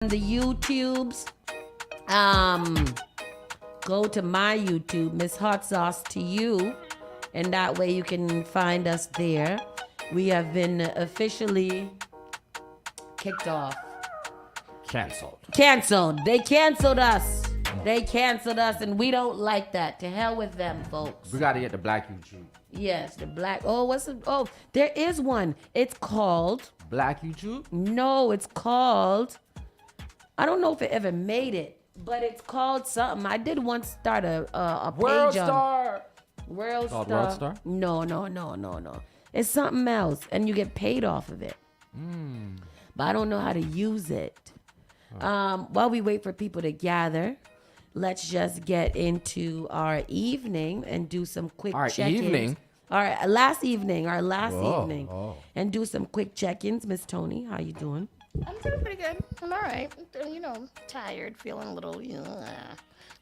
the YouTubes. Go to my YouTube, Miss Hot Sauce to You, and that way you can find us there. We have been officially kicked off. Canceled. They canceled us. And we don't like that. To hell with them, folks. We gotta get the black YouTube. Yes, the black. There is one. It's called Black YouTube? No, it's called, I don't know if it ever made it, but it's called something. I did once start a page World on Star. World Called Star. World Star? No. It's something else, and you get paid off of it. But I don't know how to use it. While we wait for people to gather, let's just get into our evening and do some quick check-ins. Evening? Our last evening, Whoa. Oh. And do some quick check-ins. Miss Tony, how you doing? I'm doing pretty good. I'm all right. Tired, feeling a little,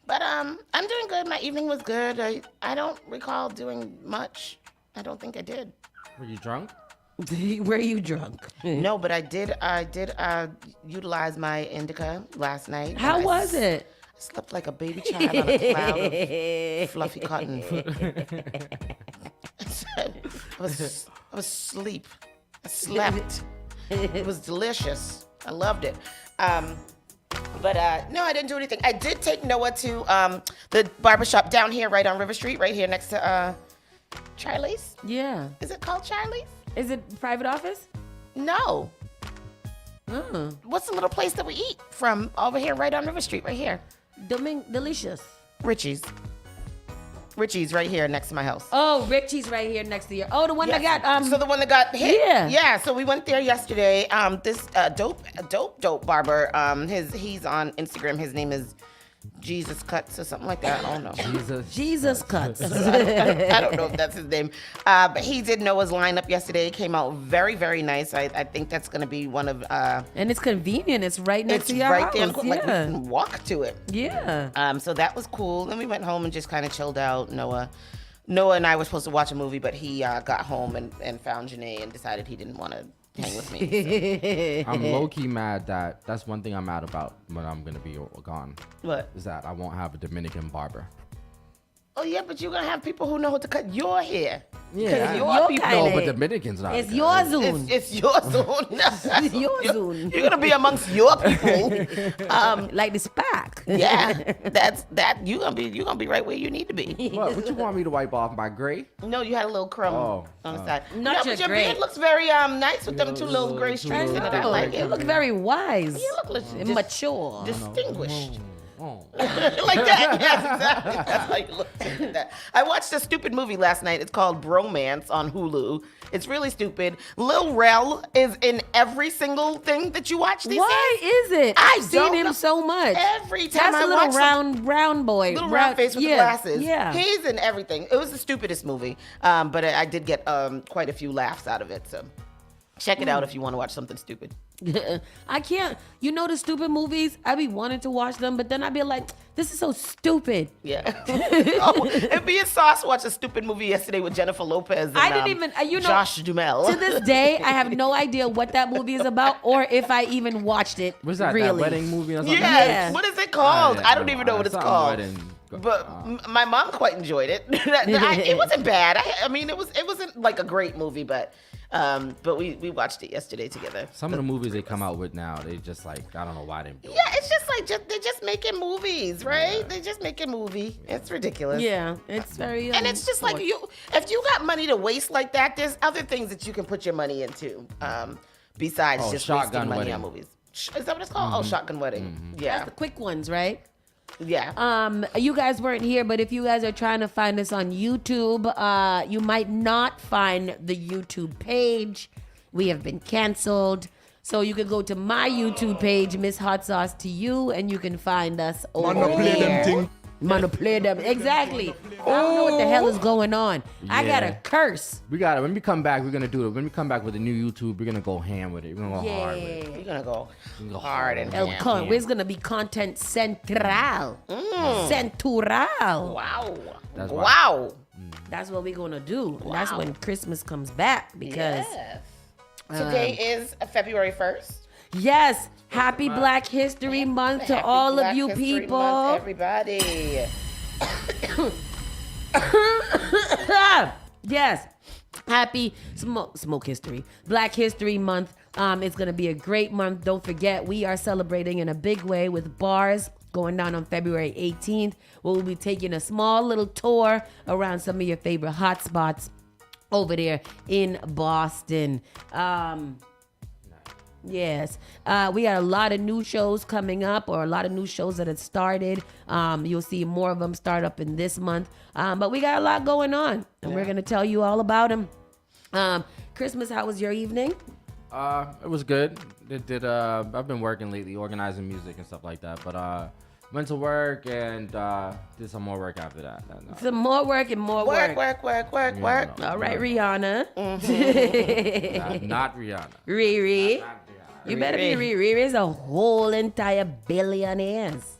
But I'm doing good. My evening was good. I don't recall doing much. I don't think I did. Were you drunk? Were you drunk? No, but I did utilize my indica last night. How was it? I slept like a baby child on a cloud of fluffy cotton. I was asleep. I slept. It was delicious. I loved it. But no, I didn't do anything. I did take Noah to the barbershop down here, right on River Street, right here next to Charlie's. Yeah. Is it called Charlie's? Is it private office? No. What's the little place that we eat from over here, right on River Street, right here? Delicious. Richie's right here next to my house. Oh, Richie's right here next to you. Oh, the one that got So the one that got hit. Yeah. So we went there yesterday. This dope barber. He's on Instagram. His name is Jesus Cuts or something like that. I don't know. Jesus Cuts. I don't know if that's his name. But he did Noah's lineup yesterday. It came out very, very nice. I think that's going to be one of... and it's convenient. It's right next to your right house. there. Like we Yeah. can walk to it. Yeah. So that was cool. Then we went home and just kind of chilled out. Noah and I were supposed to watch a movie, but he got home and found Janae and decided he didn't want to hang with me. I'm low-key mad that's one thing I'm mad about when I'm gonna be gone. What? Is that I won't have a Dominican barber. Oh yeah, but you're gonna have people who know how to cut your hair. Yeah, Your people. No, but Dominicans not. It's good. your zone. It's your zone. It's your zone. You're gonna be amongst your people. Like the SPAC. Yeah, that's that. You're gonna be right where you need to be. What you want me to wipe off my gray? No, you had a little crumb on the side. Not but your your beard gray. looks very nice with them two little gray streaks in it. I like You it. look very wise. You look and mature. distinguished. Oh. Like that. Yes, exactly. That's how you look. Like that. I watched a stupid movie last night. It's called Bromance on Hulu. It's really stupid. Lil Rel is in every single thing that you watch these Why days. is it? I I've seen don't him know. so much. Every time That's I a little watch round boy. little round face with the glasses. Yeah. He's in everything. It was the stupidest movie. But I did get quite a few laughs out of it. So check it out if you want to watch something stupid. I can't. You know the stupid movies? I be wanting to watch them, but then I be like, this is so stupid. Yeah. And me and Sauce watched a stupid movie yesterday with Jennifer Lopez and I didn't even, Josh Duhamel. To this day, I have no idea what that movie is about or if I even watched it. Was that really. that wedding movie or something? Yeah. What is it called? I don't even know what it's Something called. wedding. But my mom quite enjoyed it. It wasn't bad. I mean, it wasn't like a great movie, but we watched it yesterday together. Some of the movies they come out with now, they just like I don't know why they do it. Yeah, it's just like they're just making movies, right? They're just making movie. It's ridiculous. Yeah, it's very. And it's just like if you got money to waste like that, there's other things that you can put your money into besides just Shotgun wasting money Wedding. on movies. Is that what it's called? Oh, Shotgun Wedding. Yeah. That's the quick ones, right? Yeah. You guys weren't here, but if you guys are trying to find us on YouTube, you might not find the YouTube page. We have been canceled. So you can go to my YouTube page, Miss Hot Sauce to You, and you can find us over there. Wanna play them. Exactly. I don't know what the hell is going on. I got a curse. We got it. When we come back, we're gonna do it. When we come back with the new YouTube, we're gonna go ham with it. We're gonna go hard with it. You're gonna go hard and ham. We're gonna be content central. Central. Wow. That's Wow. That's what we're gonna do. Wow. That's when Christmas comes back because Today is February 1st. yes, Happy Black History Month to Happy all Black of you History people. Month, everybody. Yes. Happy smoke history. Black History Month. It's going to be a great month. Don't forget, we are celebrating in a big way with bars going down on February 18th. We'll be taking a small little tour around some of your favorite hot spots over there in Boston. Yes. We got a lot of new shows coming up, or a lot of new shows that have started. You'll see more of them start up in this month. But we got a lot going on, and we're going to tell you all about them. Christmas, how was your evening? It was good. I've been working lately, organizing music and stuff like that. But went to work and did some more work after that. Some more work and more work. Work. No. All right, Rihanna. Not Rihanna. Riri. Not Rihanna. You better be Riri. Riri's a whole entire billionaires.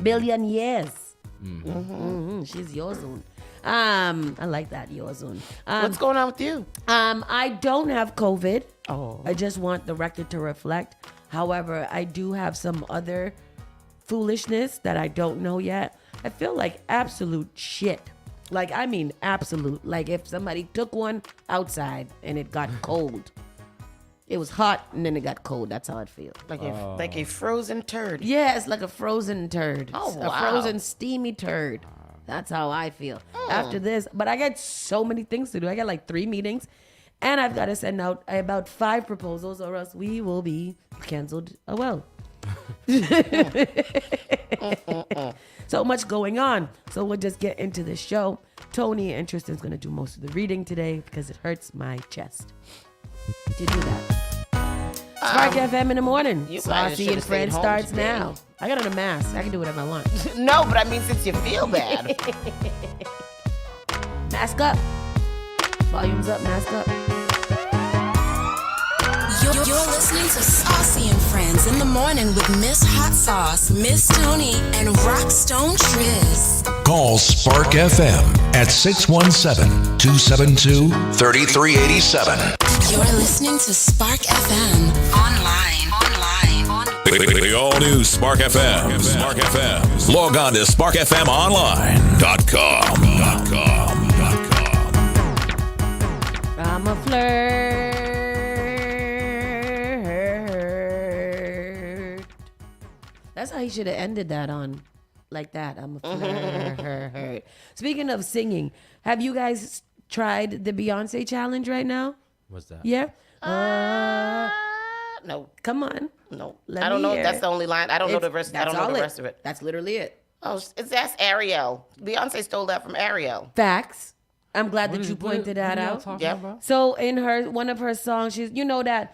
Billionaires. She's your zone. I like that, your zone. What's going on with you? I don't have COVID. Oh. I just want the record to reflect. However, I do have some other foolishness that I don't know yet. I feel like absolute shit. Like, I mean absolute. Like if somebody took one outside and it got cold. It was hot and then it got cold. That's how it feels. Like a frozen turd. Yeah, it's like a frozen turd. Oh, A wow. frozen steamy turd. That's how I feel after this. But I got so many things to do. I got like 3 meetings. And I've got to send out about 5 proposals or else we will be canceled. Oh, well. So much going on. So we'll just get into the show. Tony and Tristan's going to do most of the reading today because it hurts my chest to do that. Spark FM in the morning. You might have Saucy should've and stayed Friends home starts today. now. I got on a mask. I can do whatever I want. No, but I mean, since you feel bad. Mask up. Volumes up, mask up. You're listening to Saucy and Friends in the morning with Miss Hot Sauce, Miss Tony, and Rockstone Triz. Call Spark FM at 617-272-3387. You're listening to Spark FM online. The all-new Spark FM. Spark FM. Log on to sparkfmonline.com. I'm a flirt. That's how he should have ended that on. Like that. I'm a flirt. Speaking of singing, have you guys tried the Beyonce challenge right now? What's that? Yeah? No, Come on. no. Let I don't me know hear if that's it. the only line. I don't know the rest. I That's don't know all the rest of it. That's literally it. Oh, that's Ariel. Beyonce stole that from Ariel. Facts. I'm glad that you pointed that out. Yep. About? So in one of her songs, she's that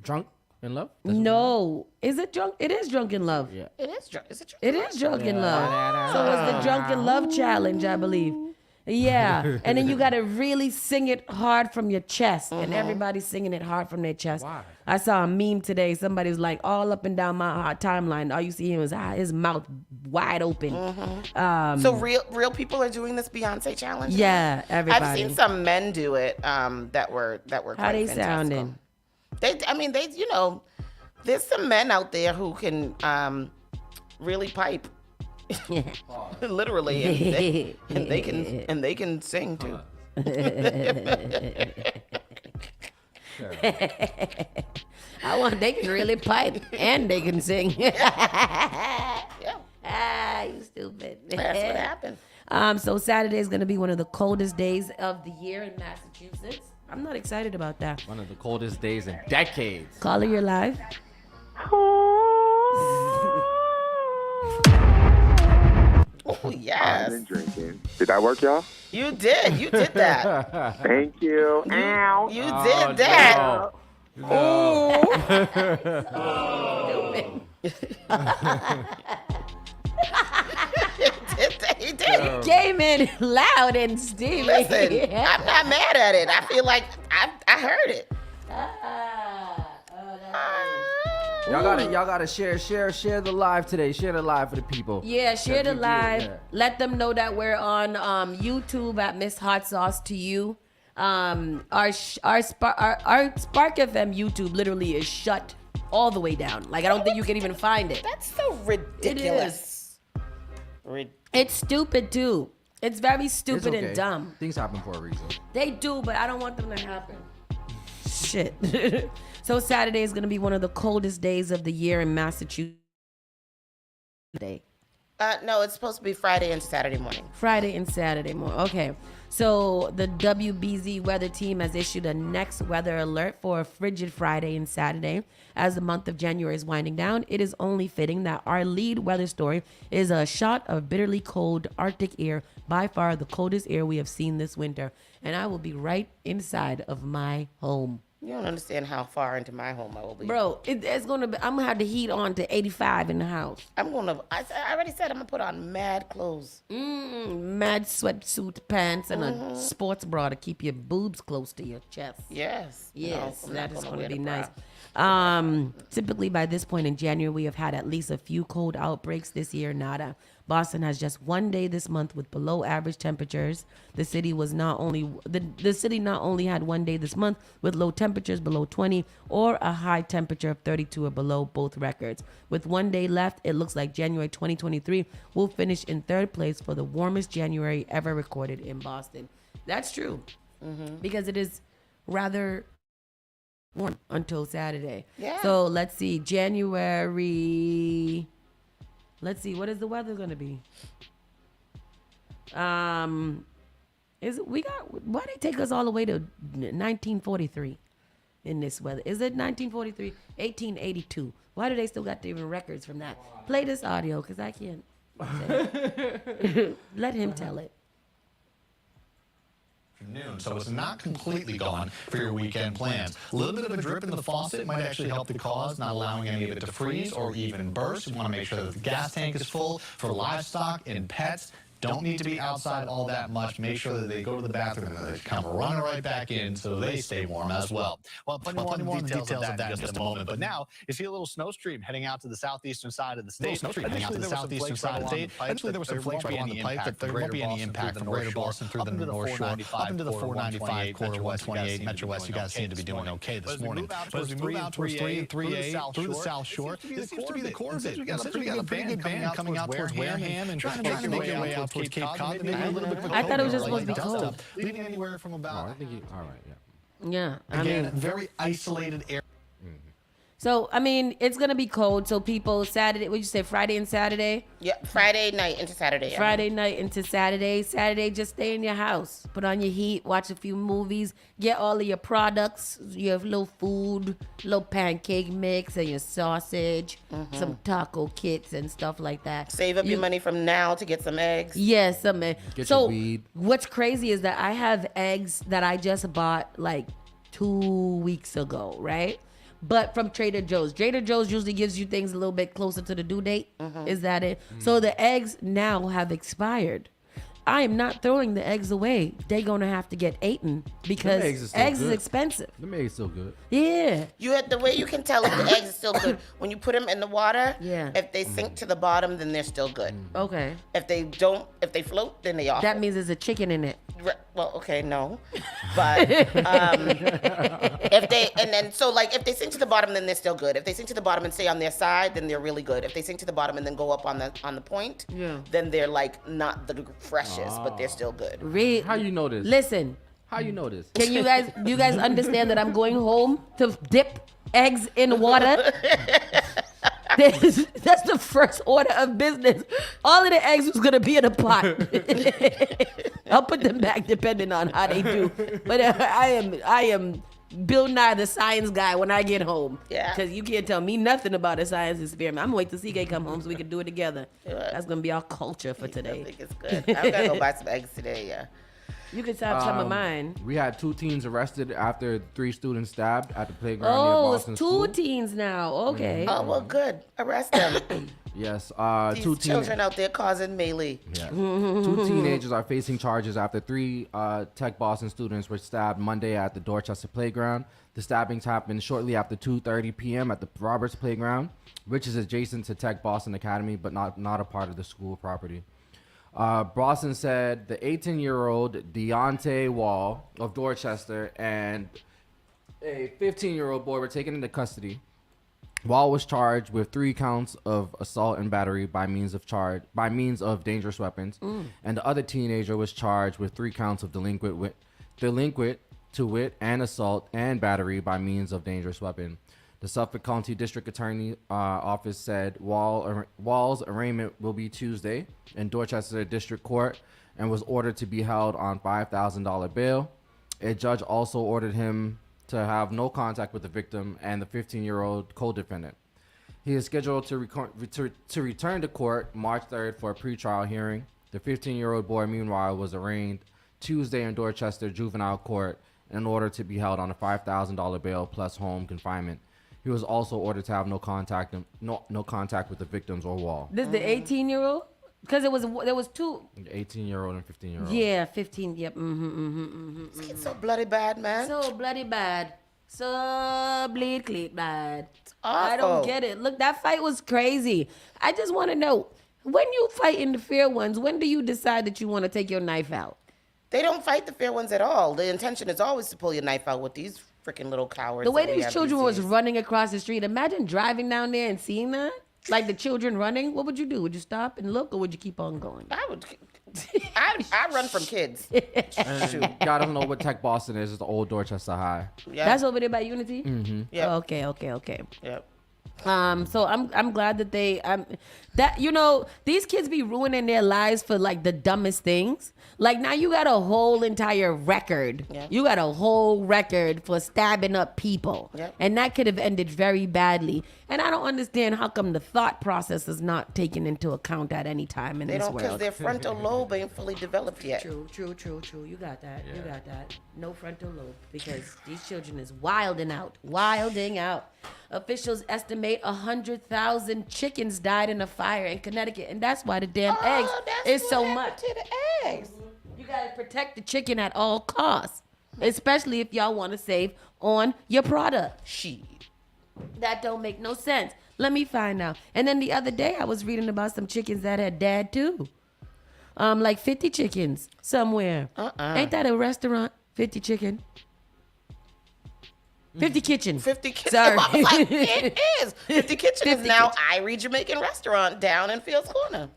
Drunk in Love? no, is it drunk? It is Drunk in Love. Yeah. It is drunk. Is it drunk? It is Drunk in Love. So it's the Drunk in Love challenge, I believe. Yeah, and then you got to really sing it hard from your chest, and everybody's singing it hard from their chest. Why? I saw a meme today. Somebody was like, all up and down my timeline, all you see him is his mouth wide open. So real people are doing this Beyonce challenge. Yeah, everybody. I've seen some men do it. That were How quite they fantastical. sounding? They there's some men out there who can really pipe. Literally, and they can sing too. They can really pipe and they can sing. Yeah, You stupid. that's what happened. So Saturday is going to be one of the coldest days of the year in Massachusetts. I'm not excited about that. One of the coldest days in decades. Caller, you're live. Oh I've yes, been drinking. Did that work, y'all? you did. You did that. Thank you. Ow. You Oh, did that. no. He did. Came in loud and steamy. Listen, I'm not mad at it. I feel like I heard it. Y'all gotta share the live today. Share the live for the people. Yeah, share the Yeah. live. Let them know that we're on YouTube at Miss Hot Sauce to You. Our Spark FM YouTube literally is shut all the way down. Like I don't think you can even find it. That's so ridiculous. It's stupid too. It's very stupid It's okay. and dumb. Things happen for a reason. They do, but I don't want them to happen. Shit. So Saturday is going to be one of the coldest days of the year in Massachusetts. No, it's supposed to be Friday and Saturday morning. Friday and Saturday morning. Okay. So the WBZ weather team has issued a next weather alert for a frigid Friday and Saturday. As the month of January is winding down, it is only fitting that our lead weather story is a shot of bitterly cold Arctic air, by far the coldest air we have seen this winter. And I will be right inside of my home. You don't understand how far into my home I will be. Bro, it's going to be, I'm going to have the heat on to 85 in the house. I already said I'm going to put on mad clothes. Mad sweatsuit pants and a sports bra to keep your boobs close to your chest. Yes. Yes, No, I'm that not is gonna going to wear be the bra. nice. Typically by this point in January, we have had at least a few cold outbreaks. This year, nada. Boston has just one day this month with below average temperatures. The city not only had one day this month with low temperatures below 20 or a high temperature of 32 or below, both records. With one day left, it looks like January 2023 will finish in third place for the warmest January ever recorded in Boston. That's true, because it is rather warm until Saturday. Yeah. So let's see, January. Let's see, what is the weather going to be? Why they take us all the way to 1943 in this weather? Is it 1943? 1882. Why do they still got even records from that? Play this audio, because I can't say it. Let him tell it. Afternoon, so it's not completely gone for your weekend plans. A little bit of a drip in the faucet might actually help the cause, not allowing any of it to freeze or even burst. You want to make sure that the gas tank is full for livestock and pets. Don't need to be outside all that much. Make sure that they go to the bathroom and they come running right back in so they stay warm as well. Well, plenty more details of that in just a moment. But now, you see a little snow stream heading out to the southeastern side of the state. Heading out to the southeastern side of the state. Eventually, there were some flakes right on the pipe, but there won't be any impact from Greater Boston through the North Shore, up into the 495 corridor, 128 Metro West. You guys seem to be doing okay this morning. But as we move out towards 3 and 3A through the South Shore, this seems to be the core of it. We got a pretty good band coming out towards Wareham and trying to make their way out towards Cape Cod. Maybe a little bit of a I thought it was just cold supposed to be dust cold. up, leaving anywhere from about I think all right, yeah. Yeah, I again mean, very isolated area. so I mean, it's gonna be cold. So people, Saturday, would you say Friday and Saturday? Yeah, Friday night into Saturday. Friday night into Saturday. Saturday, just stay in your house. Put on your heat, watch a few movies, get all of your products, your little food, little pancake mix and your sausage, some taco kits and stuff like that. Save up your money from now to get some eggs. Yes, some egg. Get So your weed. what's crazy is that I have eggs that I just bought like 2 weeks ago, right? But from Trader Joe's. Trader Joe's usually gives you things a little bit closer to the due date. Is that it? So the eggs now have expired. I am not throwing the eggs away. They're going to have to get eaten because eggs is eggs, still is good. expensive. The maid's still good. Yeah. The way you can tell if the eggs are still good when you put them in the water. Yeah. If they sink to the bottom, then they're still good. Okay. If they float, then they are. That means there's a chicken in it. Well, okay, no, but if they if they sink to the bottom, then they're still good. If they sink to the bottom and stay on their side, then they're really good. If they sink to the bottom and then go up on the point, then they're like not the freshest, but they're still good. How you know this? Listen, How you know this? can you guys understand that I'm going home to dip eggs in water? That's the first order of business. All of the eggs was gonna be in a pot. I'll put them back depending on how they do. But I am Bill Nye the science guy when I get home. Yeah. Because you can't tell me nothing about a science experiment. I'm gonna wait till CK come home so we can do it together. That's gonna be our culture for I today. think it's good. I'm gonna go buy some eggs today. Yeah. You can have some of mine. We had 2 teens arrested after 3 students stabbed at the playground near Oh, it's Boston 2 School. teens now. Okay. Oh well, good. Arrest them. Yes, These 2 children out there causing melee. Yeah. 2 teenagers are facing charges after 3 Tech Boston students were stabbed Monday at the Dorchester Playground. The stabbings happened shortly after 2:30 p.m. at the Roberts Playground, which is adjacent to Tech Boston Academy, but not a part of the school property. Boston said the 18-year-old Deontay Wall of Dorchester and a 15-year-old boy were taken into custody. Wall was charged with 3 counts of assault and battery by means of dangerous weapons, and the other teenager was charged with 3 counts of delinquent to wit and assault and battery by means of dangerous weapon. The Suffolk County District Attorney Office said Wall's arraignment will be Tuesday in Dorchester District Court and was ordered to be held on $5,000 bail. A judge also ordered him to have no contact with the victim and the 15-year-old co-defendant. He is scheduled to return to court March 3rd for a pretrial hearing. The 15-year-old boy, meanwhile, was arraigned Tuesday in Dorchester Juvenile Court in order to be held on a $5,000 bail plus home confinement. He was also ordered to have no contact with the victims or Wall. This is the 18-year-old? Because there was 2. 18-year-old and 15-year-old. Yeah, 15. Yep. It's so bloody bad, man. So bloody bad. So bleed bad. awful. I don't get it. Look, that fight was crazy. I just want to know, when you fight in the fair ones, when do you decide that you want to take your knife out? They don't fight the fair ones at all. The intention is always to pull your knife out with these freaking little cowards. The way that we these have children these was days. running across the street, imagine driving down there and seeing that. Like the children running, what would you do? Would you stop and look, or would you keep on going? I run from kids. And y'all don't know what Tech Boston is. It's the old Dorchester High. Yeah. That's over there by Unity? Mm-hmm. Yep. Oh, okay. Yep. So I'm glad that these kids be ruining their lives for like the dumbest things. Like now you got a whole entire record. Yeah. You got a whole record for stabbing up people. Yep. And that could have ended very badly. And I don't understand how come the thought process is not taken into account at any time in They this don't, because world. their frontal lobe ain't fully developed yet. True. You got that. You got that. No frontal lobe, because these children is wilding out. Officials estimate 100,000 chickens died in a fire in Connecticut, and that's why the damn eggs That's is so what much. happened to the eggs. You gotta protect the chicken at all costs, especially if y'all want to save on your product. She. That don't make no sense. Let me find out. And then the other day I was reading about some chickens that had died too. Like 50 chickens somewhere. Ain't that a restaurant? 50 chicken. 50 Kitchen. 50 Kitchen. Sorry. I was like, it is. 50 Kitchen is 50 now Kitchen. Irie Jamaican restaurant down in Fields Corner.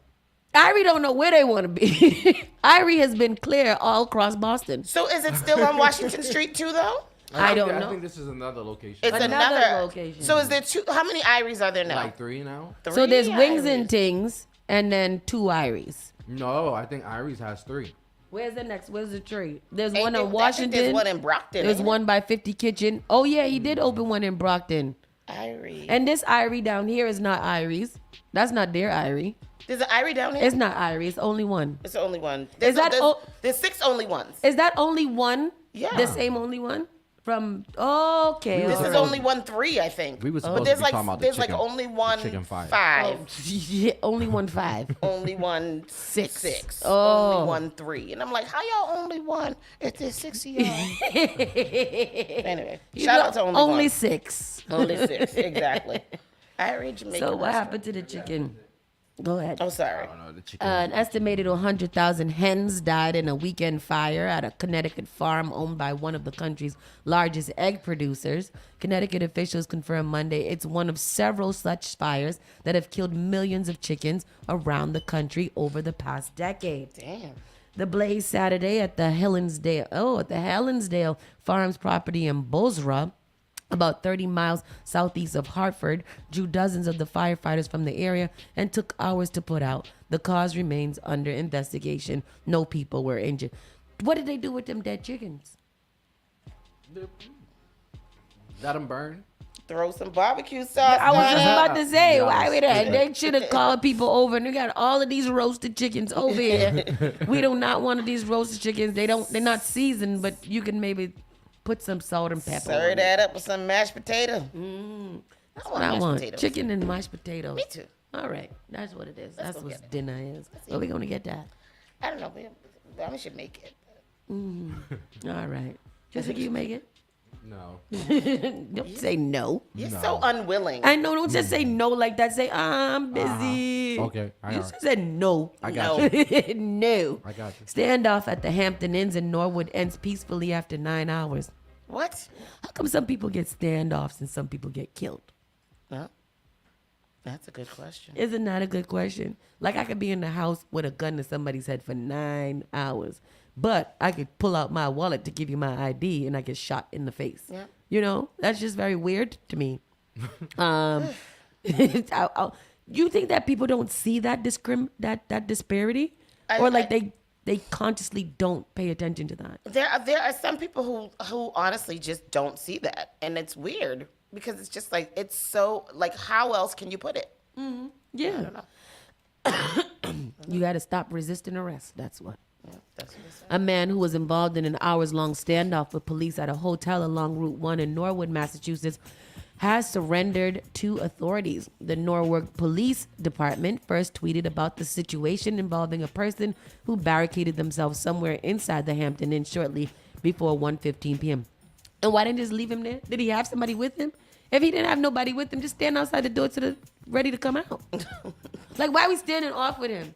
Irie don't know where they want to be. Irie has been clear all across Boston. So is it still on Washington Street too, though? I don't I know. think this is another location. It's Another location. So is there two? How many Iries are there now? Like 3 now? So there's Three Wings Iries. and Tings, and then 2 Iries. No, I think Iries has 3. Where's the next? Where's the tree? There's Ain't one there- in I think Washington. There's one in Brockton. There's ain't one by 50 Kitchen. Oh yeah, he did open one in Brockton. it? Irie. And this Irie down here is not Irie's. That's not their Irie. There's an Irie down here. It's not Irie. It's only one. It's the only one. Is that there's 6 only ones. Is that only one? Yeah. The same only one? From okay. This all is right. only 1-3, I think. We were supposed but there's to be like talking about the there's like chicken- only one chicken fight. 5, Yeah, only 1 5. only one 6. 6, Oh. only 1 3, and I'm like, how y'all only one if there's 6 of y'all? Anyway, shout out to only one. 6. Only 6, exactly. Irie Jamaican. So what restaurant. happened to the chicken? Go ahead. Oh, sorry. The chicken. An estimated 100,000 hens died in a weekend fire at a Connecticut farm owned by one of the country's largest egg producers. Connecticut officials confirmed Monday it's one of several such fires that have killed millions of chickens around the country over the past decade. Damn. The blaze Saturday at the Helensdale Farms property in Bosra, about 30 miles southeast of Hartford, drew dozens of the firefighters from the area and took hours to put out. The cause remains under investigation. No people were injured. What did they do with them dead chickens? Let them burn. Throw some barbecue sauce. I was just on it. about to say, Yeah, why we yeah. They should have called people over, and they got all of these roasted chickens over here. We do not want these roasted chickens. They're not seasoned, but you can maybe put some salt and pepper. Serve on it. that up with some mashed potato. That's what I mashed want. potatoes. Chicken and mashed potatoes. Me too. All right. That's what it is. Let's That's go what get it. dinner is. Are we going to get that? I don't know. We should make it. All right. Jessica, you make it? No. Don't say no. You're so unwilling. I know. Don't just say no like that. Say, I'm busy. Okay. I You know. just said no. I got you. No. I got you. Standoff at the Hampton Inns in Norwood ends peacefully after 9 hours. What? How come some people get standoffs and some people get killed? Well, that's a good question. Isn't that a good question? Like, I could be in the house with a gun to somebody's head for 9 hours, but I could pull out my wallet to give you my ID and I get shot in the face. Yeah. You know, that's just very weird to me. You think that people don't see that that disparity, or like they consciously don't pay attention to that? There are some people who honestly just don't see that, and it's weird because it's just like it's so like how else can you put it? Yeah. I don't know. You got to stop resisting arrest. That's what. Yeah, that's what it said. A man who was involved in an hours-long standoff with police at a hotel along Route 1 in Norwood, Massachusetts, has surrendered to authorities. The Norwood Police Department first tweeted about the situation involving a person who barricaded themselves somewhere inside the Hampton Inn shortly before 1:15 p.m. And why didn't they just leave him there? Did he have somebody with him? If he didn't have nobody with him, just stand outside the door ready to come out. Like, why are we standing off with him?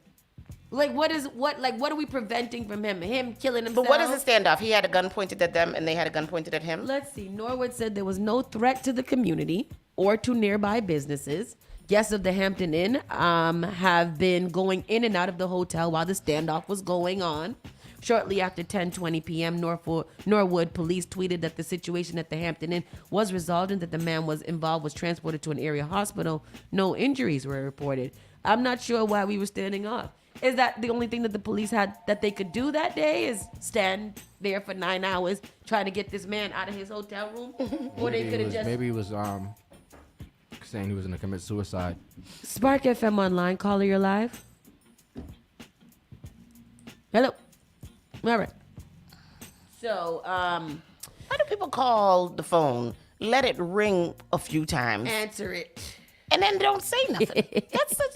Like, what are we preventing from him? Him killing himself? But what is a standoff? He had a gun pointed at them, and they had a gun pointed at him. Let's see. Norwood said there was no threat to the community or to nearby businesses. Guests of the Hampton Inn have been going in and out of the hotel while the standoff was going on. Shortly after 10:20 p.m., Norwood police tweeted that the situation at the Hampton Inn was resolved and that the man was transported to an area hospital. No injuries were reported. I'm not sure why we were standing off. Is that the only thing that the police had that they could do that day is stand there for 9 hours trying to get this man out of his hotel room? Or they could have just... Maybe he was saying he was going to commit suicide. Spark FM Online, caller, you're live. Hello. All right. So, Why do people call the phone, let it ring a few times, answer it. and then don't say nothing?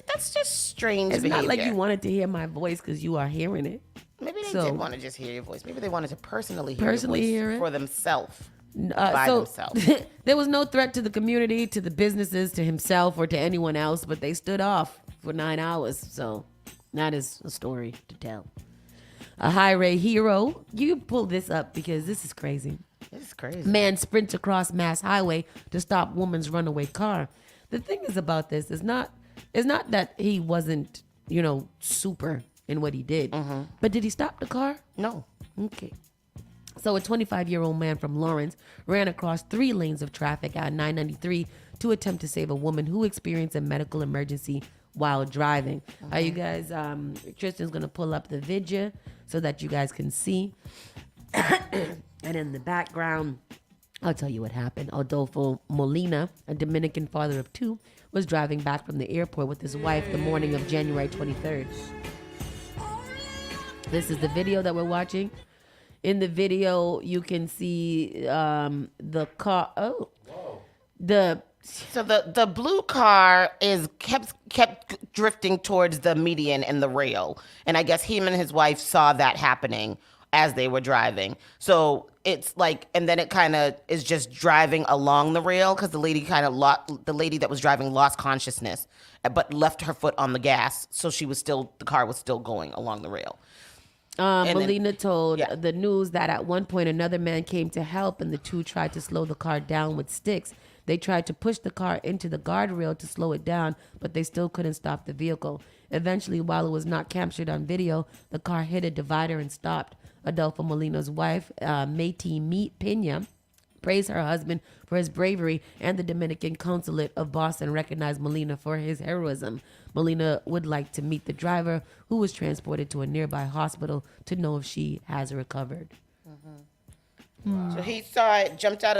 That's just strange It's behavior. not like you wanted to hear my voice because you are hearing it. Maybe they So- did want to just hear your voice. Maybe they wanted to personally hear Personally your voice hear it? for themselves. By So themselves. there was no threat to the community, to the businesses, to himself, or to anyone else, but they stood off for 9 hours. So that is a story to tell. A highway hero. You pull this up because this is crazy. This is crazy. Man sprints across Mass Highway to stop woman's runaway car. The thing is about this is not that he wasn't, super in what he did. But did he stop the car? No. Okay. So a 25-year-old man from Lawrence ran across 3 lanes of traffic at 993 to attempt to save a woman who experienced a medical emergency while driving. Are you guys, Tristan's going to pull up the video so that you guys can see. And in the background, I'll tell you what happened. Adolfo Molina, a Dominican father of 2, was driving back from the airport with his wife the morning of January 23rd. This is the video that we're watching. In the video, you can see the car. Oh, So the blue car is kept drifting towards the median and the rail, and I guess him and his wife saw that happening as they were driving. So it's like, and then it kind of is just driving along the rail because the lady that was driving lost consciousness, but left her foot on the gas, so the car was still going along the rail. Molina told yeah. the news that at one point another man came to help and the 2 tried to slow the car down with sticks. They tried to push the car into the guardrail to slow it down, but they still couldn't stop the vehicle. Eventually, while it was not captured on video, the car hit a divider and stopped. Adolfo Molina's wife, Mayte Pena, praised her husband for his bravery, and the Dominican consulate of Boston recognized Molina for his heroism. Molina would like to meet the driver, who was transported to a nearby hospital to know if she has recovered. So he saw it, jumped out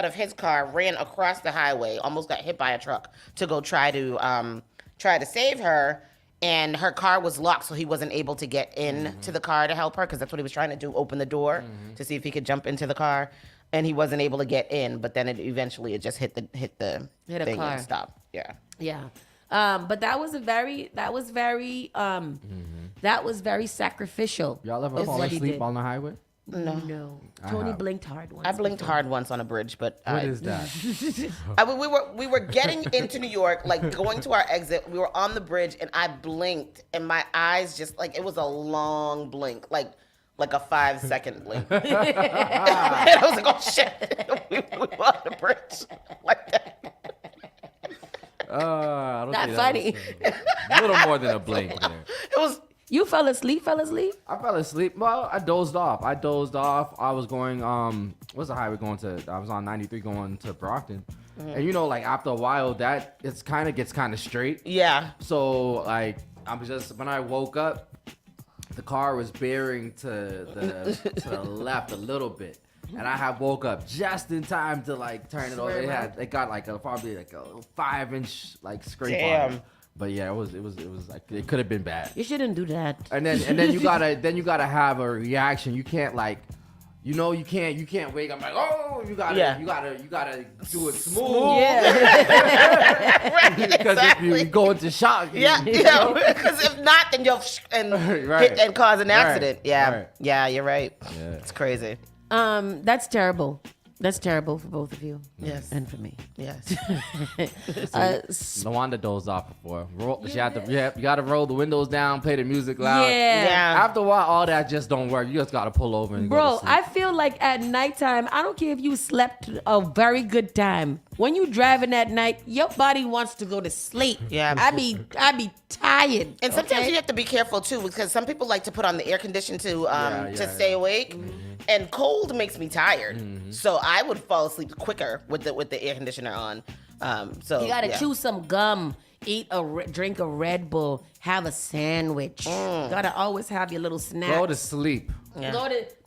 of his car, ran across the highway, almost got hit by a truck to go try to save her, and her car was locked, so he wasn't able to get in to the car to help her because that's what he was trying to do, open the door to see if he could jump into the car, and he wasn't able to get in. But then it just hit the Hit a thing car. and stopped. Yeah. Yeah. But that was very sacrificial. Y'all ever is fall what he asleep did. on the highway? No. Tony blinked hard once. I blinked hard once on a bridge, but What is that? we were getting into New York, like going to our exit. We were on the bridge, and I blinked, and my eyes just like it was a long blink, like a 5-second blink. And I was like, oh shit, we were on the bridge like that. I don't Not think funny. A little more than a blink there. It was. You fell asleep? I fell asleep. Well, I dozed off. I was going, what's the highway going to? I was on 93 going to Brockton. And you know, like after a while, that gets kind of straight. Yeah. So like, when I woke up, the car was bearing to the left a little bit. And I had woke up just in time to like turn it over. It got like probably like a 5-inch like scrape on it. But yeah, it was like it could have been bad. You shouldn't do that. And then you gotta have a reaction. You can't like, you can't wake up like, oh, you gotta do it smooth. Yeah. Right, Because exactly. if you go into shock, Yeah, because if not, then you'll hit and cause an accident. Right. Yeah, Right. yeah, you're right. Yeah. It's crazy. That's terrible. That's terrible for both of you. Yes. And for me. Yes. No wonder dozed off before. You gotta roll the windows down, play the music loud. Yeah. After a while, all that just don't work. You just gotta pull over and go Bro, to sleep. I feel like at nighttime, I don't care if you slept a very good time. When you driving at night, your body wants to go to sleep. Yeah. I be tired. And sometimes okay? you have to be careful too, because some people like to put on the air condition to stay awake, and cold makes me tired. So I would fall asleep quicker with the air conditioner on. So You gotta chew some gum, drink a Red Bull, have a sandwich. Gotta always have your little snack. Go to sleep.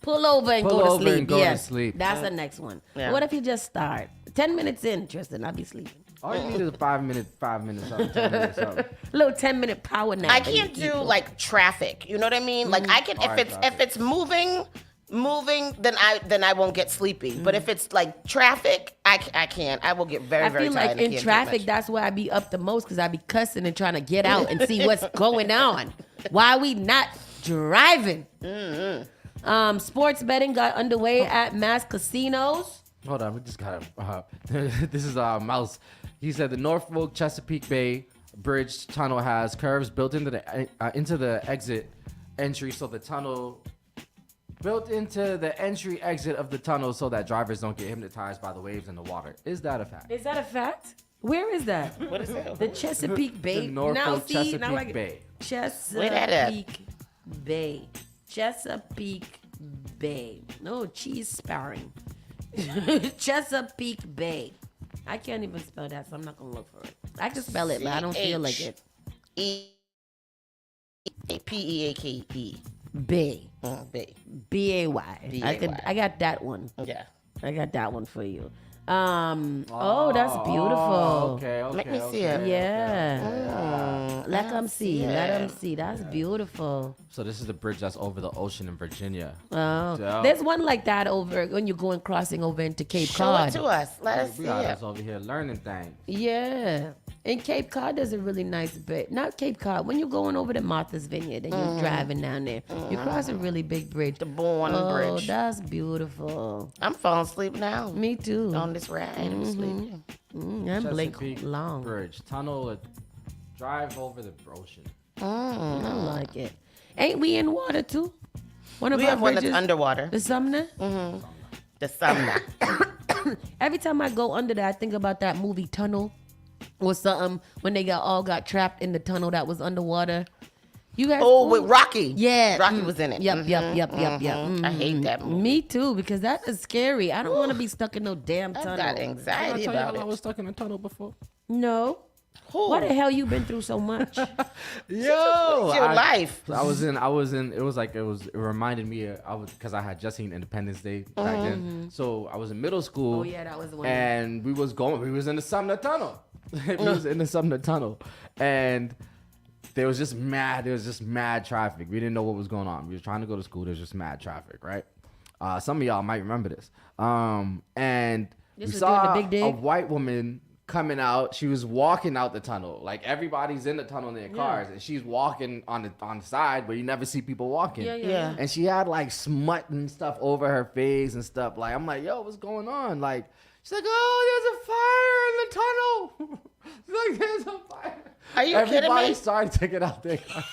Pull over and Pull go to over sleep. and go to sleep. That's the next one. Yeah. What if you just start 10 minutes in, Tristan? I'll be sleeping. All you need is 5 minutes, something, 10 minutes, something. A little 10-minute power nap. I and can't you do keep going. like traffic. You know what I mean? Like I can if it's moving, then I won't get sleepy. But if it's like traffic, I can't. I will get very I very feel tired. like and in can't do traffic, much. that's where I be up the most because I be cussing and trying to get out and see what's going on. Why we not driving? Sports betting got underway at mass casinos. Hold on, we just got this is Mouse. He said the Norfolk Chesapeake Bay Bridge tunnel has curves built into the exit entry, so the tunnel built into the entry exit of the tunnel so that drivers don't get hypnotized by the waves and the water. Is that a fact? Is that a fact? Where is that? What is that? The Chesapeake Bay. The Norfolk Chesapeake Bay. Where that at? Chesapeake Bay. Chesapeake Bay. No, cheese sparring. Chesapeake Bay. I can't even spell that, so I'm not gonna look for it. I can spell it, but I don't feel like it. Peake. Bay. Bay. B-A-Y. I got that one. Yeah. I got that one for you. Oh, that's beautiful. Okay. Let me see it. Yeah. Let them see. Let them see. That's beautiful. So this is the bridge that's over the ocean in Virginia. Oh, Dope. there's one like that over when you're going crossing over into Cape Show Cod. it to us. Let us We see got it. us over here learning things. Yeah. And Cape Cod is a really nice bit. Not Cape Cod. When you're going over to Martha's Vineyard and you're driving down there, you cross a really big bridge. The Bourne Oh, Bridge. that's beautiful. I'm falling asleep now. Me too. On this ride. I'm sleeping. I'm blink Chesapeake long. Bridge tunnel, drive over the ocean. I like it. Ain't we in water too? One of We our have one that's bridges, underwater. the Sumner. The Sumner. Every time I go under there, I think about that movie Tunnel or something when they all got trapped in the tunnel that was underwater. You guys? Oh, with Rocky. Yeah. Rocky was in it. Yep. I hate that movie. Me too, because that is scary. I don't want to be stuck in no damn I've tunnel. got Did I anxiety tell about y'all I it. was stuck in a tunnel before? No. Why the hell you been through so much? Yo, It's your life. I was in. It reminded me. Because I had just seen Independence Day back then. So I was in middle school. Oh, yeah, that was the one. And we was in the Sumner Tunnel. We was in the Sumner Tunnel, and there was just mad traffic. We didn't know what was going on. We were trying to go to school. There's just mad traffic, right? Some of y'all might remember this. And This we was saw during the big dig? a white woman coming out. She was walking out the tunnel. Like everybody's in the tunnel in their cars, and she's walking on the side where you never see people walking. Yeah. And she had like smut and stuff over her face and stuff. Like I'm like, yo, what's going on? Like she's like, oh, there's a fire in the tunnel. She's like, there's a fire. Are you kidding Everybody me? started to get out their cars.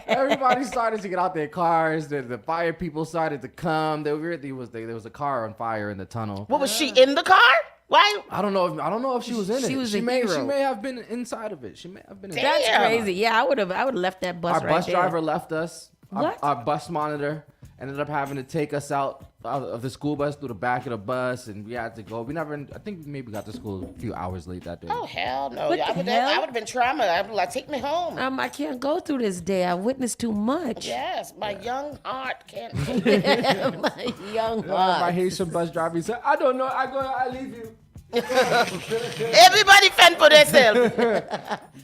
Everybody started to get out their cars. The fire people started to come. There was a car on fire in the tunnel. What was she in the car? Why? I don't know if she was in it. She was she a may hero. have been inside of it. She may have been. Damn. That's crazy. Yeah, I would have left that bus Our right bus there. driver left us. What? Our bus monitor ended up having to take us out of the school bus through the back of the bus, and we had to go. I think we maybe got to school a few hours late that day. Oh hell no! What I the would hell? have been traumatized. I'd be like, take me home. I can't go through this day. I witnessed too much. Yes, my young heart can't. Take My young My heart. Haitian bus driver he said, I don't know. I leave you. Everybody fend for themselves.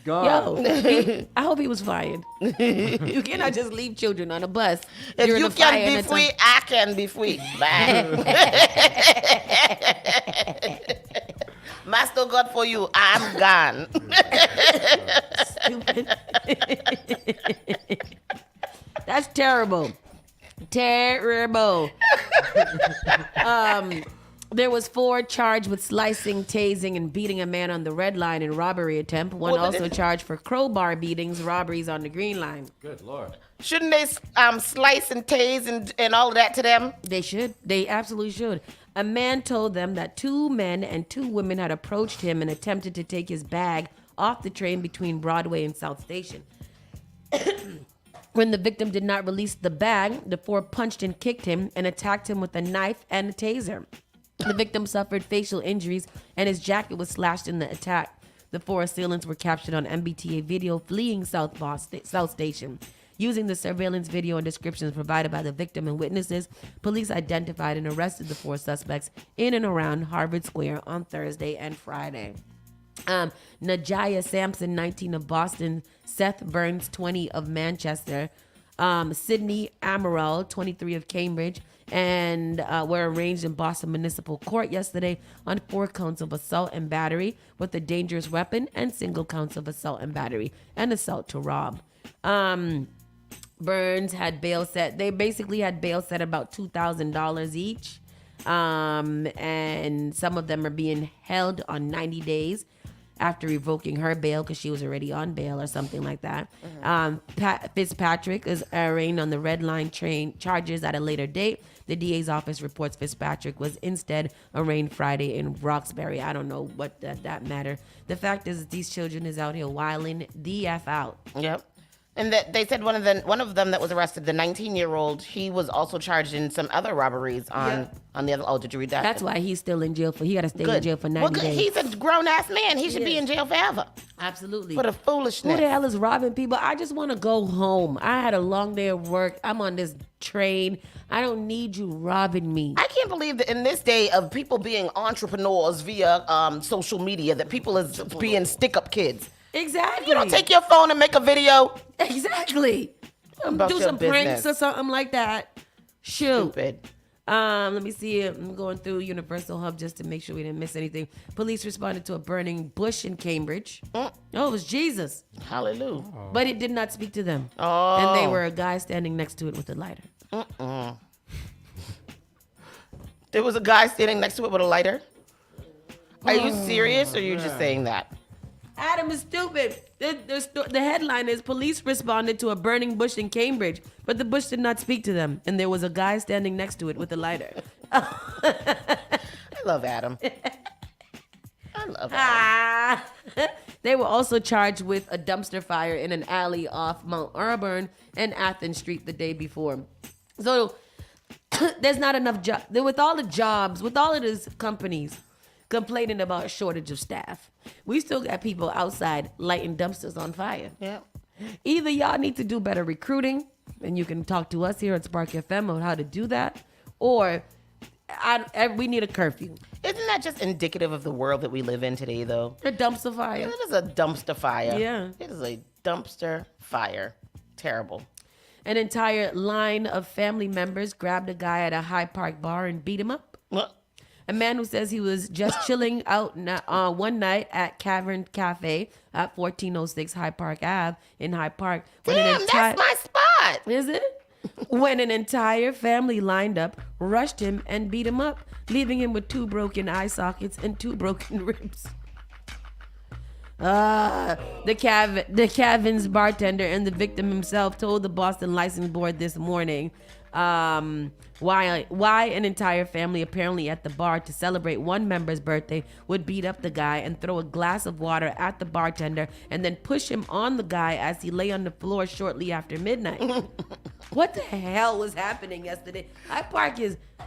Gone. Yo, I hope he was fired. You cannot just leave children on a bus. If during you a fire can and be it's free, I can be free. Bye. Master God for you, I'm gone. stupid. That's terrible. Terrible. There was 4 charged with slicing, tasing, and beating a man on the red line in robbery attempt. One Well, but also charged for crowbar beatings, robberies on the green line. Good Lord. Shouldn't they slice and tase and all of that to them? They should. They absolutely should. A man told them that 2 men and 2 women had approached him and attempted to take his bag off the train between Broadway and South Station. When the victim did not release the bag, the 4 punched and kicked him and attacked him with a knife and a taser. The victim suffered facial injuries and his jacket was slashed in the attack. The 4 assailants were captured on MBTA video fleeing South Station. Using the surveillance video and descriptions provided by the victim and witnesses, police identified and arrested the 4 suspects in and around Harvard Square on Thursday and Friday. Najaya Sampson, 19 of Boston, Seth Burns, 20 of Manchester, Sydney Amaral, 23 of Cambridge, and were arraigned in Boston Municipal Court yesterday on 4 counts of assault and battery with a dangerous weapon and single counts of assault and battery and assault to rob. Burns had bail set. They basically had bail set about $2,000 each. And some of them are being held on 90 days after revoking her bail because she was already on bail or something like that. Fitzpatrick is arraigned on the red line train charges at a later date. The DA's office reports Fitzpatrick was instead arraigned Friday in Roxbury. I don't know what that matter. The fact is these children is out here wilding the F out. Yep. And that they said one of them that was arrested, the 19-year-old, he was also charged in some other robberies on the other. Oh, did you read that? That's why he's still in jail for. He got to stay in jail for 90 days. He's a grown-ass man. He should be in jail forever Absolutely. for the Who foolishness. the hell is robbing people? I just want to go home. I had a long day of work. I'm on this train. I don't need you robbing me. I can't believe that in this day of people being entrepreneurs via social media, that people is being stick-up kids. Exactly. You don't take your phone and make a video. Exactly. About Do your some pranks business. or something like that. Shoot. Stupid. Let me see. I'm going through Universal Hub just to make sure we didn't miss anything. Police responded to a burning bush in Cambridge. Oh, it was Jesus. Hallelujah. But it did not speak to them. Oh. And they were a guy standing next to it with a lighter. There was a guy standing next to it with a lighter. Are you serious or are you just saying that? Adam is stupid. The headline is police responded to a burning bush in Cambridge, but the bush did not speak to them, and there was a guy standing next to it with a lighter. I love Adam. I love Adam. They were also charged with a dumpster fire in an alley off Mount Auburn and Athens Street the day before. So there's not enough jobs. With all the jobs, with all of these companies complaining about a shortage of staff, we still got people outside lighting dumpsters on fire. Yeah. Either y'all need to do better recruiting, and you can talk to us here at Spark FM on how to do that, or we need a curfew. Isn't that just indicative of the world that we live in today, though? A dumpster fire. It is a dumpster fire. Yeah. It is a dumpster fire. Terrible. An entire line of family members grabbed a guy at a High Park bar and beat him up. Well, A man who says he was just chilling out one night at Cavern Cafe at 1406 High Park Ave in Hyde Park. Damn, that's my spot. Is it? When an entire family lined up, rushed him, and beat him up, leaving him with 2 broken eye sockets and 2 broken ribs. The Cavin's bartender and the victim himself told the Boston License Board this morning why an entire family apparently at the bar to celebrate one member's birthday would beat up the guy and throw a glass of water at the bartender and then push him on the guy as he lay on the floor shortly after midnight. What the hell was happening yesterday?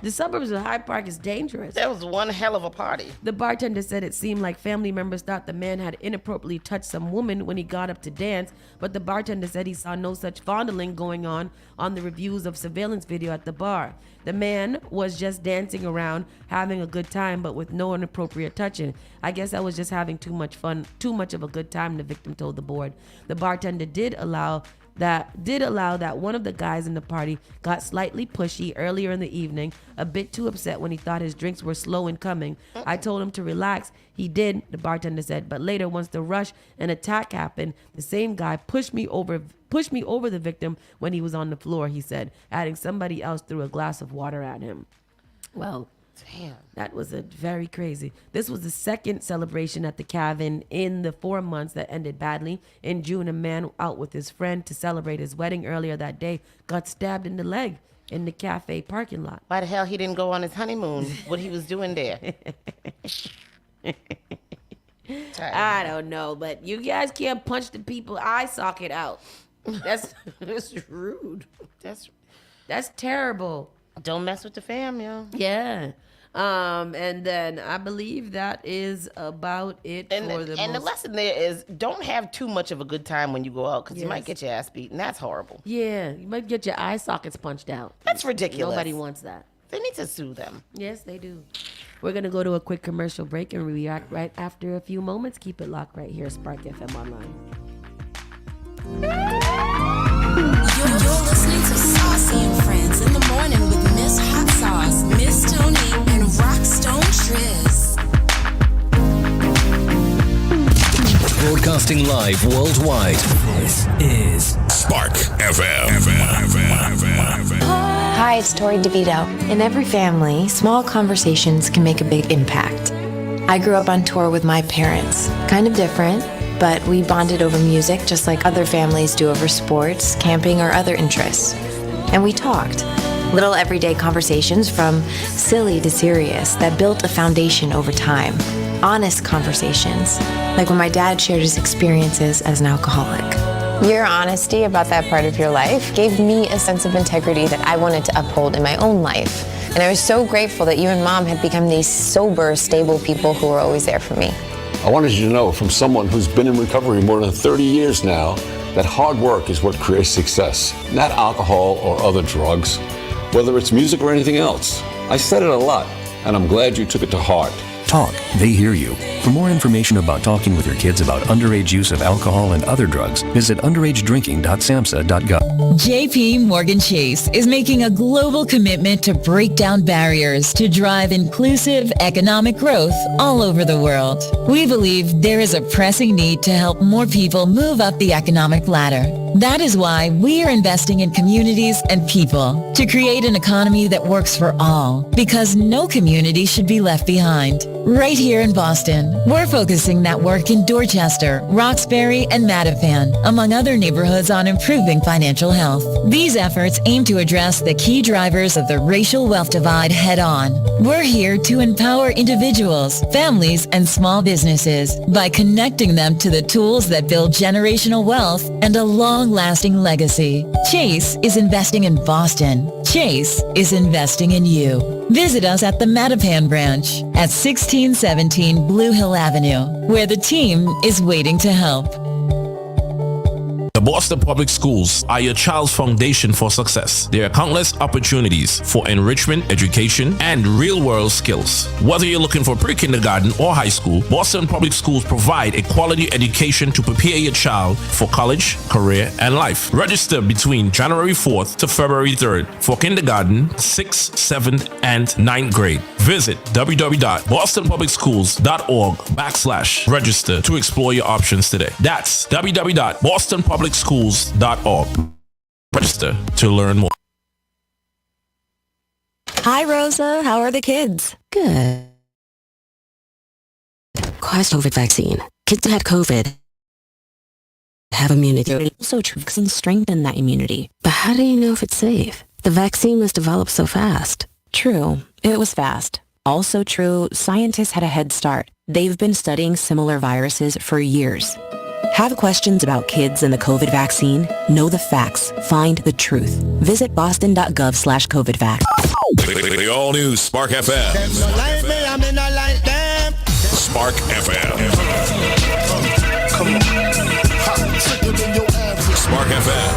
The suburbs of Hyde Park is dangerous. That was one hell of a party. The bartender said it seemed like family members thought the man had inappropriately touched some woman when he got up to dance, but the bartender said he saw no such fondling going on the reviews of surveillance video at the bar. The man was just dancing around, having a good time, but with no inappropriate touching. I guess I was just having too much fun, too much of a good time, the victim told the board. The bartender did allow that one of the guys in the party got slightly pushy earlier in the evening, a bit too upset when he thought his drinks were slow in coming. I told him to relax. He did, the bartender said, but later once the rush and attack happened, the same guy pushed me over the victim when he was on the floor, he said, adding somebody else threw a glass of water at him. Well, damn. That was very crazy. This was the second celebration at the cabin in the 4 months that ended badly. In June, a man out with his friend to celebrate his wedding earlier that day got stabbed in the leg in the cafe parking lot. Why the hell he didn't go on his honeymoon? What he was doing there? I don't know, but you guys can't punch the people eye socket out. That's rude. That's terrible. Don't mess with the fam, yo. Yeah. And then I believe that is about it the lesson there is don't have too much of a good time when you go out because you might get your ass beat, and that's horrible. Yeah, you might get your eye sockets punched out. That's ridiculous. Nobody wants that. They need to sue them. Yes, they do. We're going to go to a quick commercial break and react right after a few moments. Keep it locked right here, Spark FM Online. You're listening to Saucy and Friends in the morning with Miss Hot Sauce, Miss Tony, and Rockstone Triz. Broadcasting live worldwide. This is Spark FM. Hi, it's Tori DeVito. In every family, small conversations can make a big impact. I grew up on tour with my parents. Kind of different, but we bonded over music just like other families do over sports, camping, or other interests. And we talked. Little everyday conversations from silly to serious that built a foundation over time. Honest conversations, like when my dad shared his experiences as an alcoholic. Your honesty about that part of your life gave me a sense of integrity that I wanted to uphold in my own life. And I was so grateful that you and Mom had become these sober, stable people who were always there for me. I wanted you to know from someone who's been in recovery more than 30 years now that hard work is what creates success, not alcohol or other drugs, whether it's music or anything else. I said it a lot, and I'm glad you took it to heart. Talk, they hear you. For more information about talking with your kids about underage use of alcohol and other drugs, visit underagedrinking.samhsa.gov. JP Morgan Chase is making a global commitment to break down barriers to drive inclusive economic growth all over the world. We believe there is a pressing need to help more people move up the economic ladder. That is why we are investing in communities and people to create an economy that works for all, because no community should be left behind. Right here in Boston, we're focusing that work in Dorchester, Roxbury, and Mattapan, among other neighborhoods, on improving financial health. These efforts aim to address the key drivers of the racial wealth divide head-on. We're here to empower individuals, families, and small businesses by connecting them to the tools that build generational wealth and a long-lasting legacy. Chase is investing in Boston. Chase is investing in you. Visit us at the Mattapan branch at 1617 Blue Hill Avenue, where the team is waiting to help. The Boston Public Schools are your child's foundation for success. There are countless opportunities for enrichment, education, and real-world skills. Whether you're looking for pre-kindergarten or high school, Boston Public Schools provide a quality education to prepare your child for college, career, and life. Register between January 4th to February 3rd for kindergarten, 6th, 7th, and 9th grade. Visit www.bostonpublicschools.org/register to explore your options today. That's www.bostonpublicschools.org. Register to learn more. Hi, Rosa. How are the kids? Good. Quest COVID vaccine. Kids that had COVID have immunity. So vaccines strengthen that immunity. But how do you know if it's safe? The vaccine was developed so fast. True, it was fast. Also true, scientists had a head start. They've been studying similar viruses for years. Have questions about kids and the COVID vaccine? Know the facts. Find the truth. Visit boston.gov/COVIDvax. The all-new Spark FM. Spark FM. Spark FM.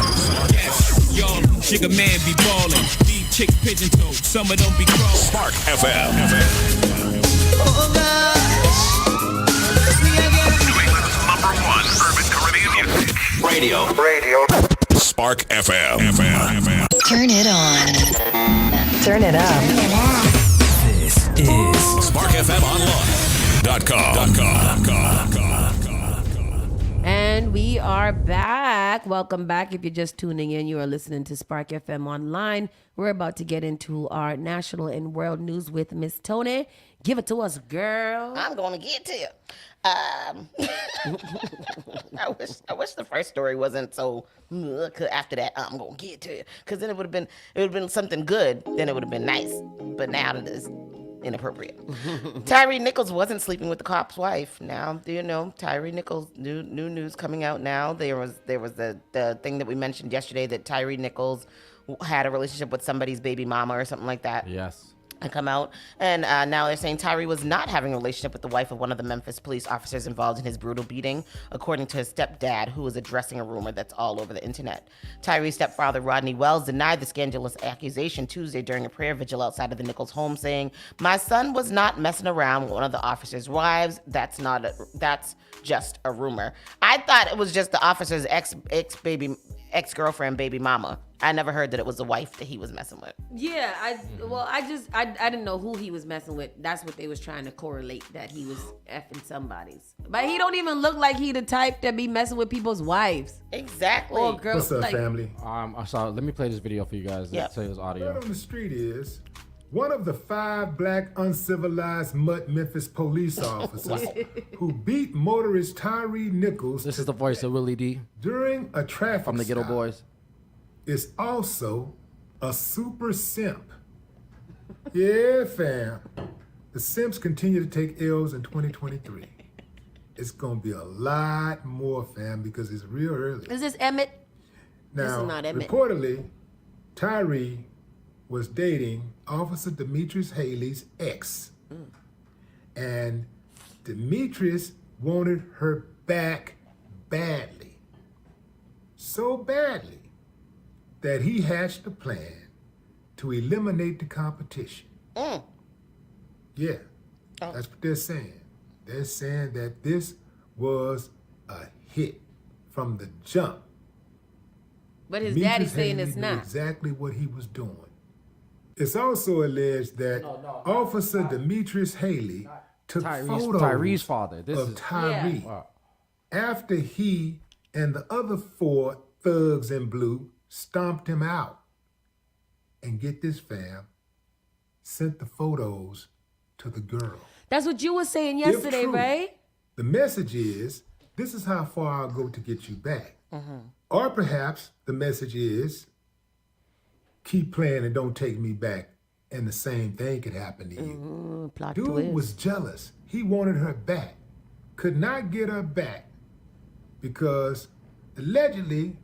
Yo, sugar man be ballin'. Deep chick pigeon toe. Some of them be crawling. Spark FM. Oh gosh. #1 urban Caribbean music. Radio. Spark FM. Turn it on. Turn it up. This is SparkFMOnline.com. And we are back. Welcome back. If you're just tuning in, you are listening to Spark FM Online. We're about to get into our national and world news with Miss Tony. Give it to us, girl. I'm going to get to you. I wish the first story wasn't so. After that, I'm gonna get to you, because then it would have been something good. Then it would have been nice. But now it is inappropriate. Tyree Nichols wasn't sleeping with the cop's wife. Now, do you know Tyree Nichols? New news coming out now. There was the thing that we mentioned yesterday that Tyree Nichols had a relationship with somebody's baby mama or something like that. Yes. And come out, and now they're saying Tyree was not having a relationship with the wife of one of the Memphis police officers involved in his brutal beating, according to his stepdad, who is addressing a rumor that's all over the internet. Tyree's stepfather, Rodney Wells, denied the scandalous accusation Tuesday during a prayer vigil outside of the Nichols home, saying, "My son was not messing around with one of the officer's wives. That's just a rumor." I thought it was just the officer's ex-girlfriend, baby mama. I never heard that it was the wife that he was messing with. Yeah, I didn't know who he was messing with. That's what they was trying to correlate, that he was effing somebody's. But he don't even look like he the type that be messing with people's wives. Exactly. Or girls. What's up, family? So let me play this video for you guys. Yep. Say this audio. Word on the street is one of the 5 black uncivilized Memphis police officers who beat motorist Tyree Nichols. This is the voice of Willie D. During a traffic from the Ghetto stop Boys. Is also a super simp. Yeah, fam. The simps continue to take L's in 2023. It's gonna be a lot more, fam, because it's real early. Is this Emmett? Now, This is not Emmett. reportedly, Tyree was dating Officer Demetrius Haley's ex. And Demetrius wanted her back badly. So badly that he hatched a plan to eliminate the competition. Yeah, that's what they're saying. They're saying that this was a hit from the jump. But his Demetrius daddy's saying Haley it's knew not. exactly what he was doing. It's also alleged that Officer Demetrius Haley took photos Tyree's father. This of is Tyree Wow. after he and the other 4 thugs in blue stomped him out. And get this, fam, sent the photos to the girl. That's what you were saying If yesterday, true, right? The message is, this is how far I'll go to get you back. Or perhaps the message is, keep playing and don't take me back, and the same thing could happen to you. Plot Dude twist. was jealous. He wanted her back. Could not get her back because allegedly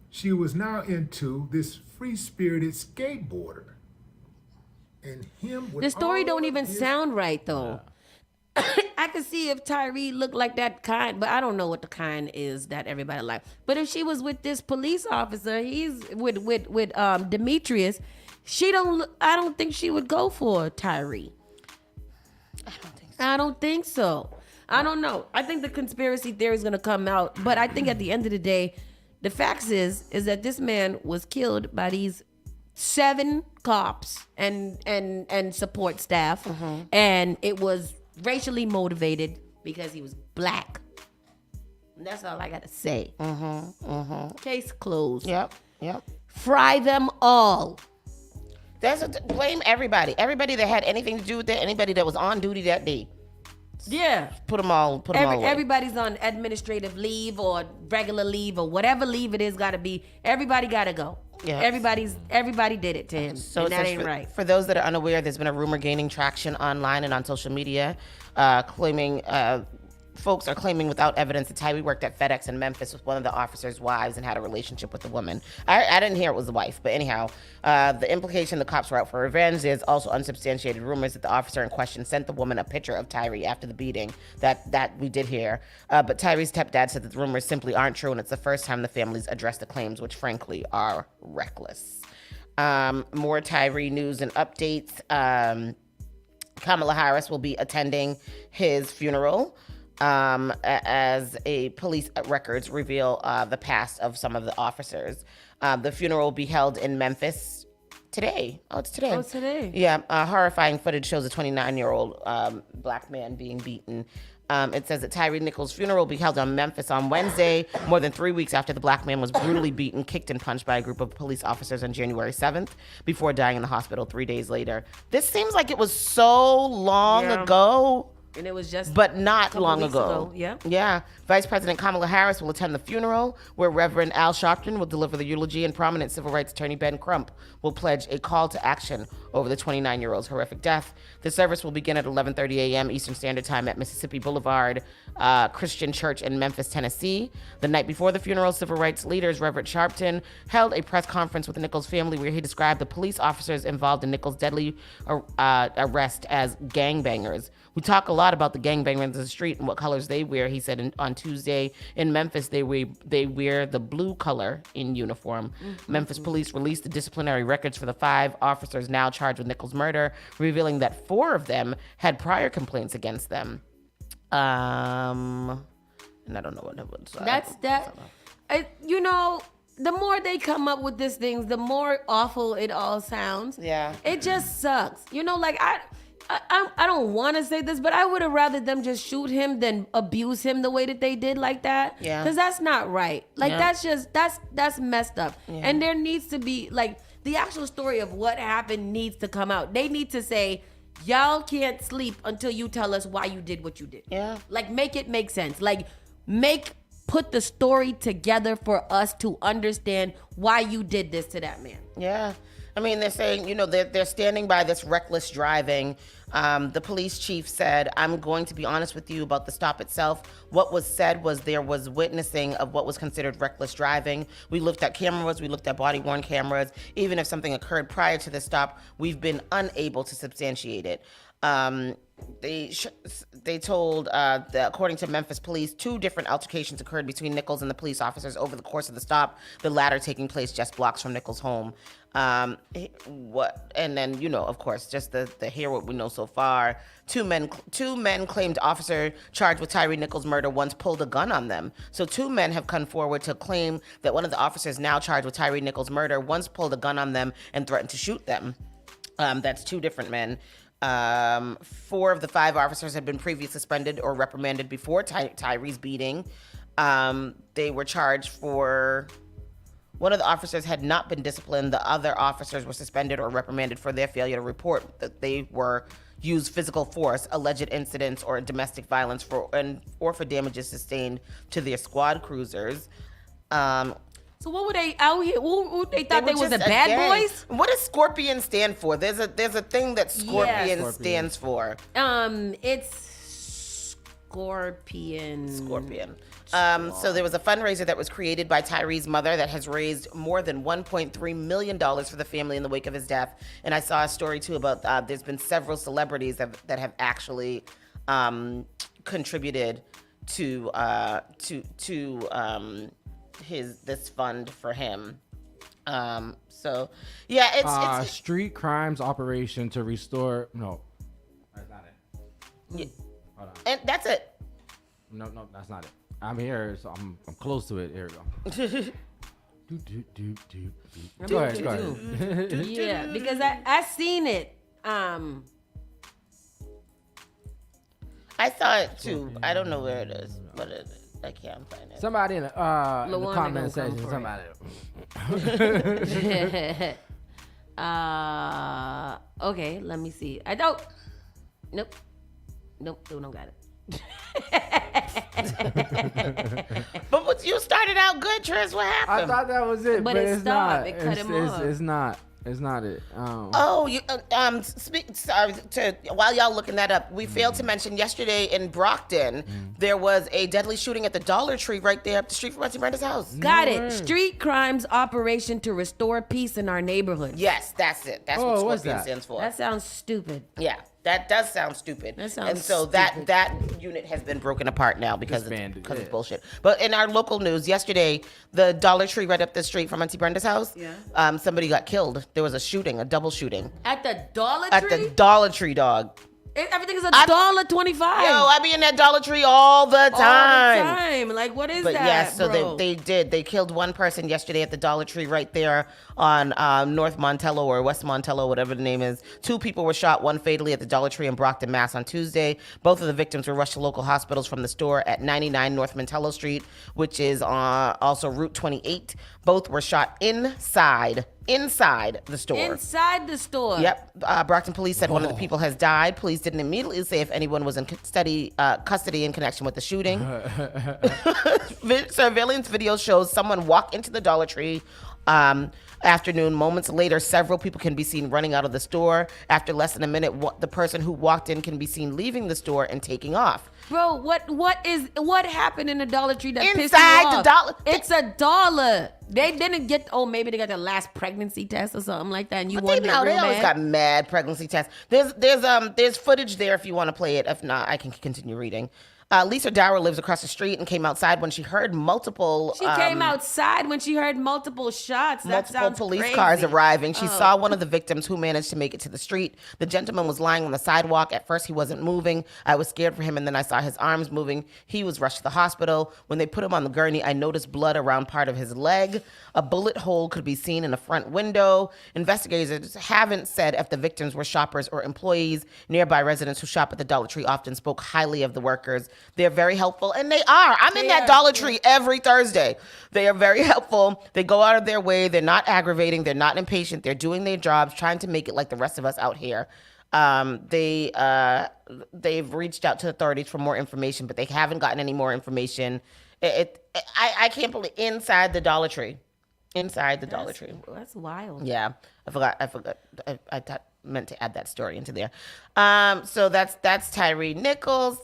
she was now into this free-spirited skateboarder. And him with The story all don't of even his- sound right though. I could see if Tyree looked like that kind, but I don't know what the kind is that everybody like. But if she was with this police officer, he's with Demetrius, I don't think she would go for Tyree. I don't think so. I don't know. I think the conspiracy theory is gonna come out, but I think at the end of the day, the facts is that this man was killed by these 7 cops and support staff, and it was racially motivated because he was black. And that's all I gotta say. Case closed. Yep. Fry them all. Blame everybody. Everybody that had anything to do with it. Anybody that was on duty that day. Yeah. Put them all away. Everybody's on administrative leave or regular leave or whatever leave it is gotta be. Everybody gotta go. Yeah. Everybody did it to him. So and that ain't right. For those that are unaware, there's been a rumor gaining traction online and on social media, claiming folks are claiming without evidence that Tyree worked at FedEx in Memphis with one of the officers' wives and had a relationship with the woman. I didn't hear it was the wife, but anyhow, the implication the cops were out for revenge. There's also unsubstantiated rumors that the officer in question sent the woman a picture of Tyree after the beating. That we did hear. But Tyree's stepdad said that the rumors simply aren't true, and it's the first time the families addressed the claims, which frankly are reckless. More Tyree news and updates. Kamala Harris will be attending his funeral. As a police records reveal the past of some of the officers. The funeral will be held in Memphis today. Oh, it's today. Oh, it's today. Yeah, horrifying footage shows a 29-year-old black man being beaten. It says that Tyree Nichols' funeral will be held in Memphis on Wednesday, more than 3 weeks after the black man was brutally beaten, kicked, and punched by a group of police officers on January 7th, before dying in the hospital 3 days later. This seems like it was so long ago. And it was just but not long ago. Yeah. Vice President Kamala Harris will attend the funeral, where Reverend Al Sharpton will deliver the eulogy, and prominent civil rights attorney Ben Crump will pledge a call to action over the 29-year-old's horrific death. The service will begin at 11:30 a.m. Eastern Standard Time at Mississippi Boulevard Christian Church in Memphis, Tennessee. The night before the funeral, civil rights leaders Reverend Sharpton held a press conference with the Nichols family, where he described the police officers involved in Nichols' deadly arrest as gangbangers. We talk a lot about the gangbangers in the street and what colors they wear. He said on Tuesday in Memphis, they wear the blue color in uniform. Memphis police released the disciplinary records for the 5 officers now charged with Nichols' murder, revealing that 4 of them had prior complaints against them. And I don't know what that was. The more they come up with these things, the more awful it all sounds. Yeah. It just sucks. I don't want to say this, but I would have rather them just shoot him than abuse him the way that they did like that. Yeah. Because that's not right. That's messed up. Yeah. And there needs to be, the actual story of what happened needs to come out. They need to say, y'all can't sleep until you tell us why you did what you did. Yeah. Make it make sense. Put the story together for us to understand why you did this to that man. Yeah. I mean, they're saying, they're standing by this reckless driving. The police chief said, I'm going to be honest with you about the stop itself. What was said was there was witnessing of what was considered reckless driving. We looked at cameras, we looked at body-worn cameras. Even if something occurred prior to the stop, we've been unable to substantiate it. They told that according to Memphis police, 2 different altercations occurred between Nichols and the police officers over the course of the stop, the latter taking place just blocks from Nichols' home. And then, of course, just the hear what we know so far. Two men claimed officer charged with Tyree Nichols' murder once pulled a gun on them. So 2 men have come forward to claim that one of the officers now charged with Tyree Nichols' murder once pulled a gun on them and threatened to shoot them. That's 2 different men. 4 of the 5 officers had been previously suspended or reprimanded before Tyree's beating. They were charged for... One of the officers had not been disciplined. The other officers were suspended or reprimanded for their failure to report that they were used physical force, alleged incidents, or domestic violence or for damages sustained to their squad cruisers. So what were they out here? They thought they was the bad boys? What does Scorpion stand for? There's a thing that Scorpion stands for. It's Scorpion. So there was a fundraiser that was created by Tyree's mother that has raised more than $1.3 million for the family in the wake of his death. And I saw a story too about there's been several celebrities that have actually contributed to this fund for him. So yeah, it's street crimes operation to restore. No, that's not it. Yeah. Hold on. And that's it. No, that's not it. I'm here, so I'm close to it. Here we go. Go ahead. Yeah, because I seen it. I saw it too. I don't know where it is, but I can't find it. Somebody in the comment section. Somebody. Okay, let me see. I don't. Nope, still don't got it. But what, you started out good, Trish. What happened? I thought that was it, but it it's not. stopped. It cut him off. It's not. It's not it. Oh, you sorry while y'all looking that up, we failed to mention yesterday in Brockton there was a deadly shooting at the Dollar Tree right there up the street from Auntie Brenda's house. Got it. Street crimes operation to restore peace in our neighborhood. Yes, that's it. That's what Scorpion stands for. That sounds stupid. Yeah. That does sound stupid. That sounds and so stupid. that unit has been broken apart now because Disbanded, it's bullshit. But in our local news yesterday, the Dollar Tree right up the street from Auntie Brenda's house, somebody got killed. There was a shooting, a double shooting. At the Dollar Tree? At the Dollar Tree, dog. Everything is $1.25. Yo, I be in that Dollar Tree all the time. All the time. Like, what is But that, yes, so bro? they did. They killed one person yesterday at the Dollar Tree right there on North Montello or West Montello, whatever the name is. 2 people were shot, one fatally at the Dollar Tree in Brockton, Mass. on Tuesday. Both of the victims were rushed to local hospitals from the store at 99 North Montello Street, which is also Route 28. Both were shot inside the store. Inside the store. Yep. Brockton police said one of the people has died. Police didn't immediately say if anyone was in custody in connection with the shooting. Surveillance video shows someone walk into the Dollar Tree afternoon. Moments later, several people can be seen running out of the store. After less than a minute, the person who walked in can be seen leaving the store and taking off. Bro, what happened in the Dollar Tree that pissed you Inside off? the Dollar. It's $1. They didn't get. Oh, maybe they got their last pregnancy test or something like that. And you want They always got mad pregnancy tests. There's footage there if you want to play it. If not, I can continue reading. Lisa Dower lives across the street and came outside when she heard multiple. She came outside when she heard multiple shots. That Multiple sounds police crazy. cars arriving. She saw one of the victims who managed to make it to the street. The gentleman was lying on the sidewalk. At first, he wasn't moving. I was scared for him, and then I saw his arms moving. He was rushed to the hospital. When they put him on the gurney, I noticed blood around part of his leg. A bullet hole could be seen in the front window. Investigators haven't said if the victims were shoppers or employees. Nearby residents who shop at the Dollar Tree often spoke highly of the workers. They're very helpful, and they are. I'm in that Dollar Tree every Thursday. They are very helpful. They go out of their way. They're not aggravating. They're not impatient. They're doing their jobs, trying to make it like the rest of us out here. They've reached out to authorities for more information, but they haven't gotten any more information. I can't believe inside the Dollar Tree. Inside the Dollar Tree. That's wild. Yeah, I forgot. I meant to add that story into there. So that's Tyree Nichols.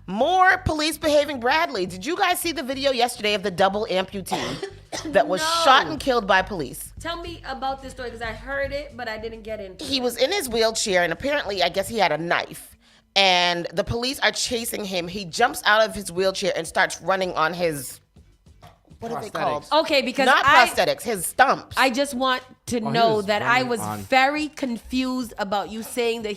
More police behaving badly. Did you guys see the video yesterday of the double amputee that was shot and killed by police? Tell me about this story because I heard it, but I didn't get into it. He was in his wheelchair, and apparently, I guess he had a knife. And the police are chasing him. He jumps out of his wheelchair and starts running on his. What are they called? Okay, because not prosthetics, his stumps. I just want to he know was that I running was on- very confused about you saying that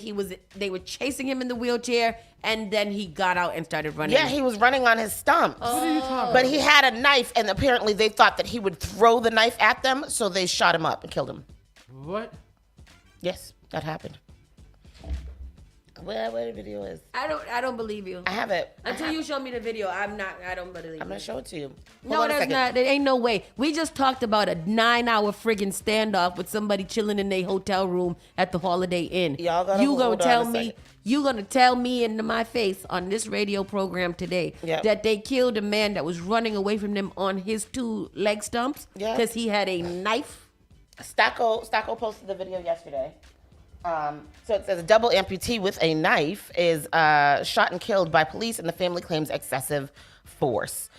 they were chasing him in the wheelchair and then he got out and started running. Yeah, he was running on his stumps. What are you talking about? But he had a knife, and apparently they thought that he would throw the knife at them, so they shot him up and killed him. What? Yes, that happened. Where the video is? I don't believe you. I have it. Until you show me the video, I don't believe you. I'm gonna show it to you. No, Hold on a there's second. not. There ain't no way. We just talked about a 9-hour friggin' standoff with somebody chilling in their hotel room at the Holiday Inn. Y'all gotta you hold gonna on tell a me? second. You gonna tell me into my face on this radio program today that they killed a man that was running away from them on his 2 leg stumps because he had a knife? Stacco posted the video yesterday. So it says a double amputee with a knife is shot and killed by police, and the family claims excessive force.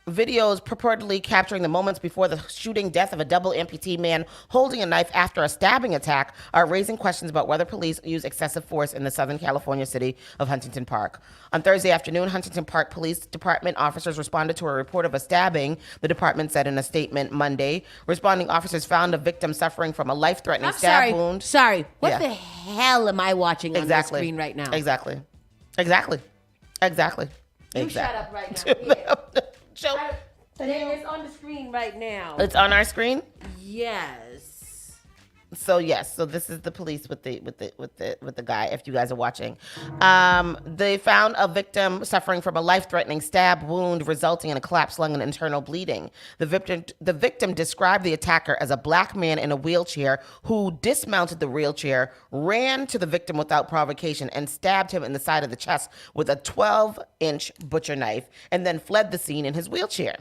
Videos purportedly capturing the moments before the shooting death of a double amputee man holding a knife after a stabbing attack are raising questions about whether police use excessive force in the Southern California city of Huntington Park. On Thursday afternoon, Huntington Park Police Department officers responded to a report of a stabbing, the department said in a statement Monday. Responding officers found a victim suffering from a life-threatening stab wound. Sorry, what Yeah. the hell am I watching on the screen right now? Exactly. You shut up right now. Yeah. It's on the screen right now. It's on our screen? Yes. So this is the police with the guy. If you guys are watching, they found a victim suffering from a life-threatening stab wound resulting in a collapsed lung and internal bleeding. The victim described the attacker as a black man in a wheelchair who dismounted the wheelchair, ran to the victim without provocation, and stabbed him in the side of the chest with a 12-inch butcher knife, and then fled the scene in his wheelchair.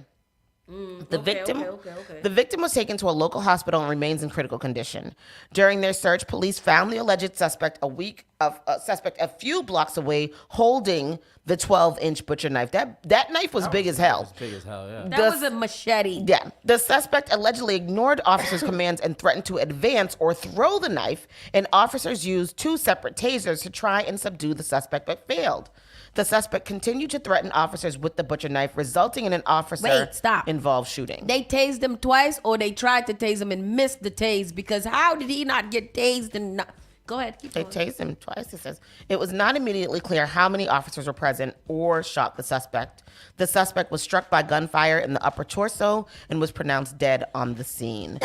The victim was taken to a local hospital and remains in critical condition. During their search, police found the alleged suspect a few blocks away holding the 12-inch butcher knife. That knife was big as hell. Big as hell, yeah. That was a machete. Yeah. The suspect allegedly ignored officers' commands and threatened to advance or throw the knife, and officers used 2 separate tasers to try and subdue the suspect but failed. The suspect continued to threaten officers with the butcher knife, resulting in an officer-involved shooting. They tased him twice, or they tried to tase him and missed the tase, because how did he not get tased and not... Go ahead, keep going. They tased him twice, it says. It was not immediately clear how many officers were present or shot the suspect. The suspect was struck by gunfire in the upper torso and was pronounced dead on the scene.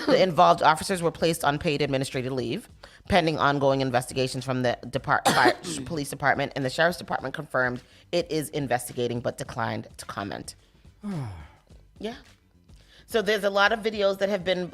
The involved officers were placed on paid administrative leave, pending ongoing investigations from the police department, and the sheriff's department confirmed it is investigating but declined to comment. Yeah. So there's a lot of videos that have been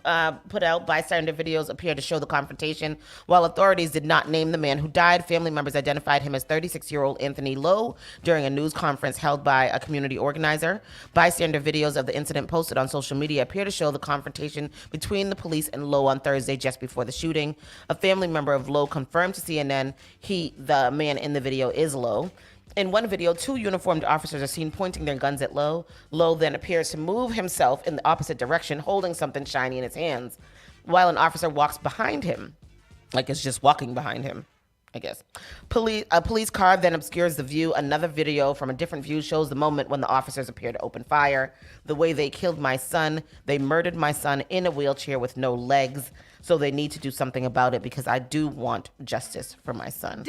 put out. Bystander videos appear to show the confrontation. While authorities did not name the man who died, family members identified him as 36-year-old Anthony Lowe during a news conference held by a community organizer. Bystander videos of the incident posted on social media appear to show the confrontation between the police and Lowe on Thursday just before the shooting. A family member of Lowe confirmed to CNN the man in the video is Lowe. In one video, 2 uniformed officers are seen pointing their guns at Lowe. Lowe then appears to move himself in the opposite direction, holding something shiny in his hands, while an officer walks behind him, like it's just walking behind him, I guess. A police car then obscures the view. Another video from a different view shows the moment when the officers appear to open fire. The way they killed my son, they murdered my son in a wheelchair with no legs, so they need to do something about it because I do want justice for my son.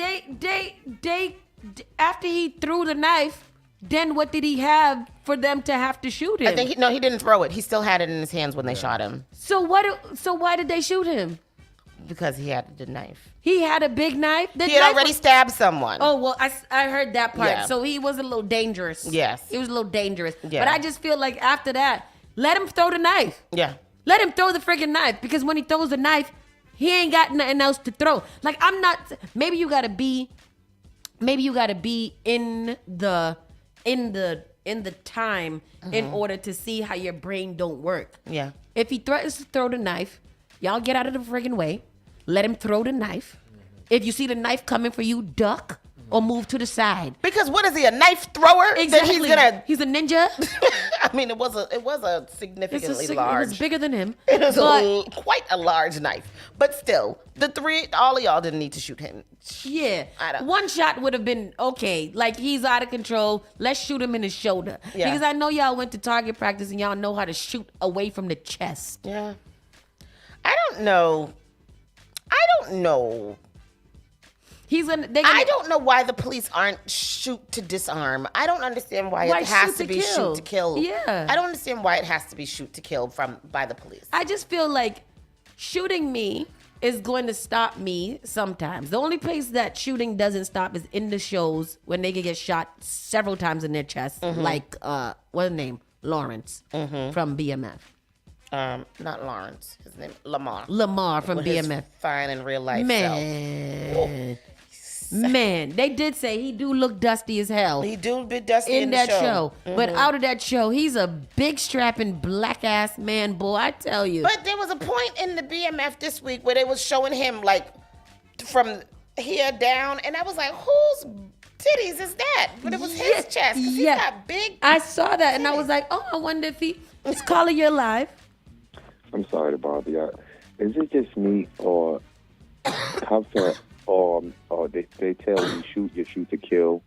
After he threw the knife, then what did he have for them to have to shoot him? I think he didn't throw it. He still had it in his hands when they shot him. So why did they shoot him? Because he had the knife. He had a big knife? He had already stabbed someone. Oh, well, I heard that part. Yeah. So he was a little dangerous. Yes. He was a little dangerous. Yeah. But I just feel like after that, let him throw the knife. Yeah. Let him throw the freaking knife, because when he throws the knife, he ain't got nothing else to throw. Like, I'm not... Maybe you gotta be in the time in order to see how your brain don't work. Yeah. If he threatens to throw the knife, y'all get out of the friggin' way. Let him throw the knife. If you see the knife coming for you, duck or move to the side. Because what is he, a knife thrower? Exactly. He's a ninja. I mean, it was a significantly large. It was bigger than him. It was quite a large knife. But still, all of y'all didn't need to shoot him. Yeah. One shot would have been okay. Like, he's out of control. Let's shoot him in his shoulder. Yeah. Because I know y'all went to target practice and y'all know how to shoot away from the chest. Yeah. I don't know. I don't know why the police aren't shoot to disarm. I don't understand why it has to be shoot to kill. Yeah. I don't understand why it has to be shoot to kill by the police. I just feel like shooting me is going to stop me sometimes. The only place that shooting doesn't stop is in the shows when they can get shot several times in their chest. Like, what's his name? Lawrence from BMF. Not Lawrence. His name Lamar. Lamar from BMF. His fine in real life. Man, they did say he do look dusty as hell. He do be dusty in that show. But out of that show, he's a big strapping black ass man, boy. I tell you. But there was a point in the BMF this week where they was showing him like from here down, and I was like, whose titties is that? But it was his chest. 'Cause he's got big. I saw that and I was like, oh, I wonder if Miss Carla, you're alive. I'm sorry to bother you. Is it just me or how far? Or they tell you shoot to kill,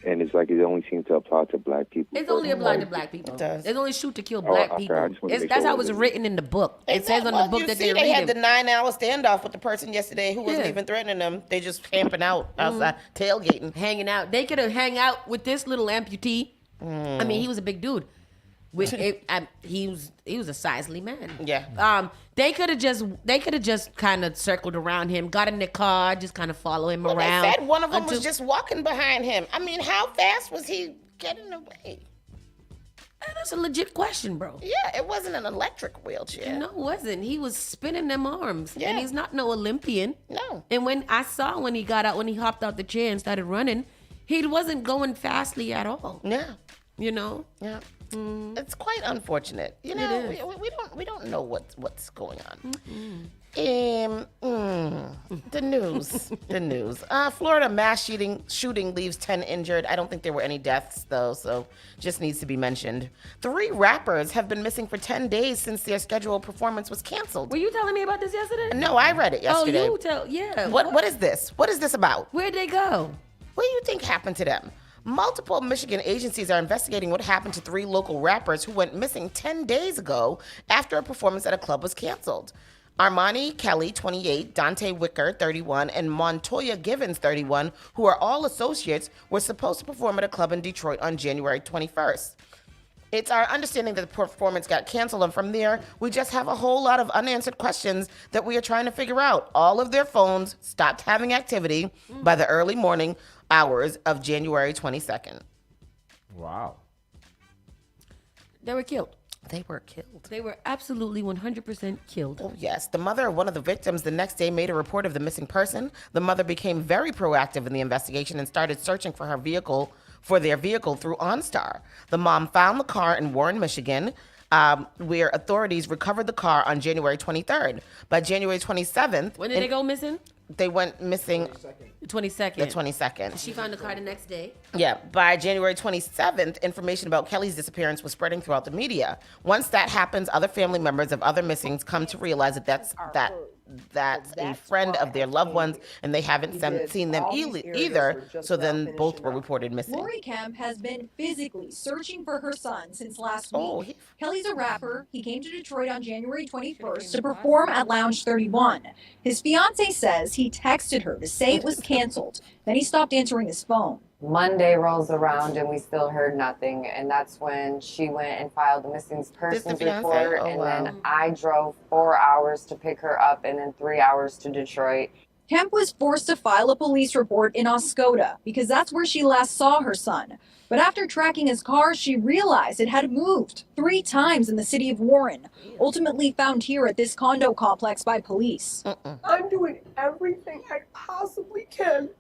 and it's like it only seems to apply to black people. It's only applied to black people. It does. It's only shoot to kill black okay. people. I just wanted to make That's sure how it was written in the book. It says on the book that they're they had the reading. 9-hour standoff with the person yesterday who wasn't even threatening them. They just camping out outside, tailgating, hanging out. They could have hang out with this little amputee. I mean, he was a big dude. He was a sizely man. Yeah. They could have just kind of circled around him, got in the car, just kind of follow him Well, around. they said one of them was just walking behind him. I mean, how fast was he getting away? That's a legit question, bro. Yeah, it wasn't an electric wheelchair. No, it wasn't. He was spinning them arms. Yeah. And he's not no Olympian. No. And when he hopped out the chair and started running, he wasn't going fastly at all. Yeah. You know? Yeah. It's quite unfortunate. You know, we don't know what's going on. The news. Florida mass shooting leaves 10 injured. I don't think there were any deaths though, so just needs to be mentioned. 3 rappers have been missing for 10 days since their scheduled performance was canceled. Were you telling me about this yesterday? No, I read it yesterday. Yeah. What is this? What is this about? Where'd they go? What do you think happened to them? Multiple Michigan agencies are investigating what happened to 3 local rappers who went missing 10 days ago after a performance at a club was canceled. Armani Kelly, 28, Dante Wicker, 31, and Montoya Givens, 31, who are all associates, were supposed to perform at a club in Detroit on January 21st. It's our understanding that the performance got canceled, and from there, we just have a whole lot of unanswered questions that we are trying to figure out. All of their phones stopped having activity by the early morning hours of January 22nd. Wow. They were killed. They were killed. They were absolutely 100% killed. Oh, yes. The mother of one of the victims the next day made a report of the missing person. The mother became very proactive in the investigation and started searching for their vehicle through OnStar. The mom found the car in Warren, Michigan, where authorities recovered the car on January 23rd. By January 27th... When did they go missing? They went missing... The 22nd. The 22nd. She found the car the next day? Yeah. By January 27th, information about Kelly's disappearance was spreading throughout the media. Once that happens, other family members of other missings come to realize that that's a friend of their loved ones, and they haven't seen them either, so then both were reported missing. Lori Kemp has been physically searching for her son since last week. Kelly's a rapper. He came to Detroit on January 21st to perform at Lounge 31. His fiance says he texted her to say it was canceled. Then he stopped answering his phone. Monday rolls around and we still heard nothing, and that's when she went and filed the missing persons report, then I drove 4 hours to pick her up and then 3 hours to Detroit. Kemp was forced to file a police report in Oscoda because that's where she last saw her son. But after tracking his car, she realized it had moved 3 times in the city of Warren, ultimately found here at this condo complex by police. I'm doing everything I possibly can.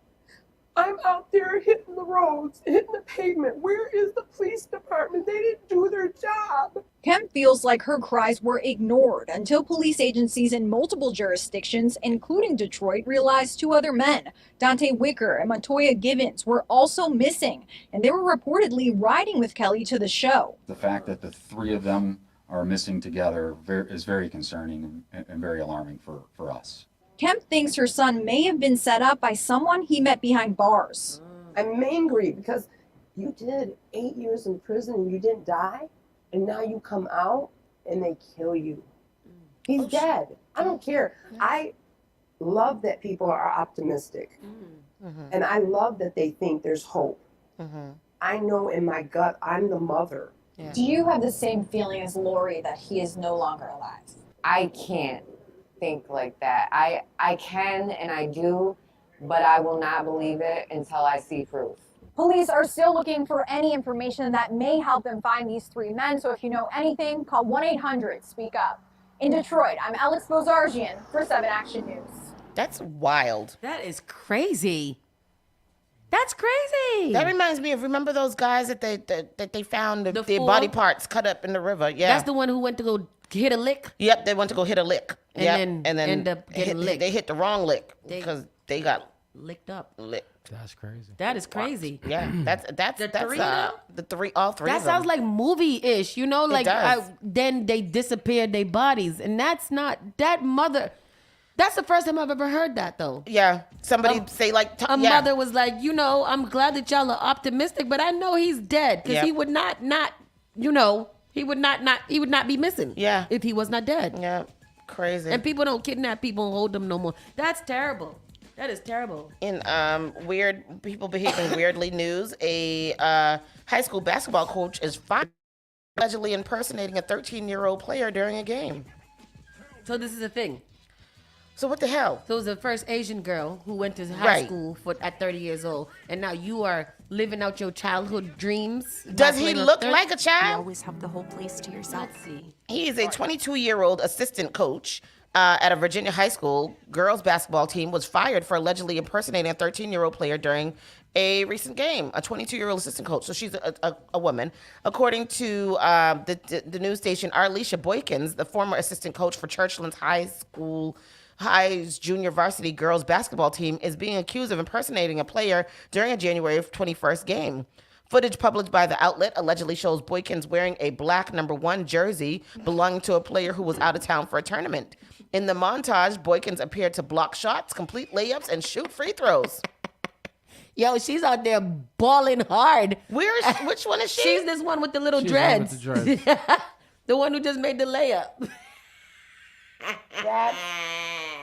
I'm out there hitting the roads, hitting the pavement. Where is the police department? They didn't do their job. Kemp feels like her cries were ignored until police agencies in multiple jurisdictions, including Detroit, realized 2 other men, Dante Wicker and Montoya Givens, were also missing, and they were reportedly riding with Kelly to the show. The fact that the 3 of them are missing together is very concerning and very alarming for us. Kemp thinks her son may have been set up by someone he met behind bars. I'm angry because you did 8 years in prison and you didn't die, and now you come out and they kill you. He's dead. I don't care. I love that people are optimistic, and I love that they think there's hope. I know in my gut I'm the mother. Do you have the same feeling as Lori that he is no longer alive? I can't think like that. I can and I do, but I will not believe it until I see proof. Police are still looking for any information that may help them find these 3 men, so if you know anything, call 1-800-SPEAK UP. In Detroit, I'm Alex Bozargian for 7 Action News. That's wild. That is crazy. That's crazy. That reminds me of, remember those guys that they found their body parts cut up in the river? Yeah. That's the one who went to go hit a lick? Yep, they went to go hit a lick. And then end up getting licked. They hit the wrong lick because they got licked up. Licked. That's crazy. That is crazy. Yeah, that's the three, all three. That of them. sounds like movie-ish, you know, like does. then they disappeared their bodies, and that's not that mother. That's the first time I've ever heard that, though. Yeah, somebody say like a mother was like, you know, I'm glad that y'all are optimistic, but I know he's dead because he would not, you know, he would not be missing. Yeah, if he was not dead. Yeah, crazy. And people don't kidnap people and hold them no more. That's terrible. That is terrible. In weird people behaving weirdly news, a high school basketball coach is fired allegedly impersonating a 13-year-old player during a game. So this is a thing. So what the hell? So it was the first Asian girl who went to high school at 30 years old, and now you are living out your childhood dreams. Does he look like a child? You always have the whole place to yourself. Let's see. He is a 22-year-old assistant coach at a Virginia high school girls basketball team. Was fired for allegedly impersonating a 13-year-old player during a recent game. A 22-year-old assistant coach. So she's a woman. According to the news station Arlisha Boykins, the former assistant coach for Churchland's High's junior varsity girls basketball team, is being accused of impersonating a player during a January 21st game. Footage published by the outlet allegedly shows Boykins wearing a black number 1 jersey belonging to a player who was out of town for a tournament. In the montage, Boykins appeared to block shots, complete layups, and shoot free throws. Yo, she's out there balling hard. Which one is she? She's this one with the little dreads. The one who just made the layup.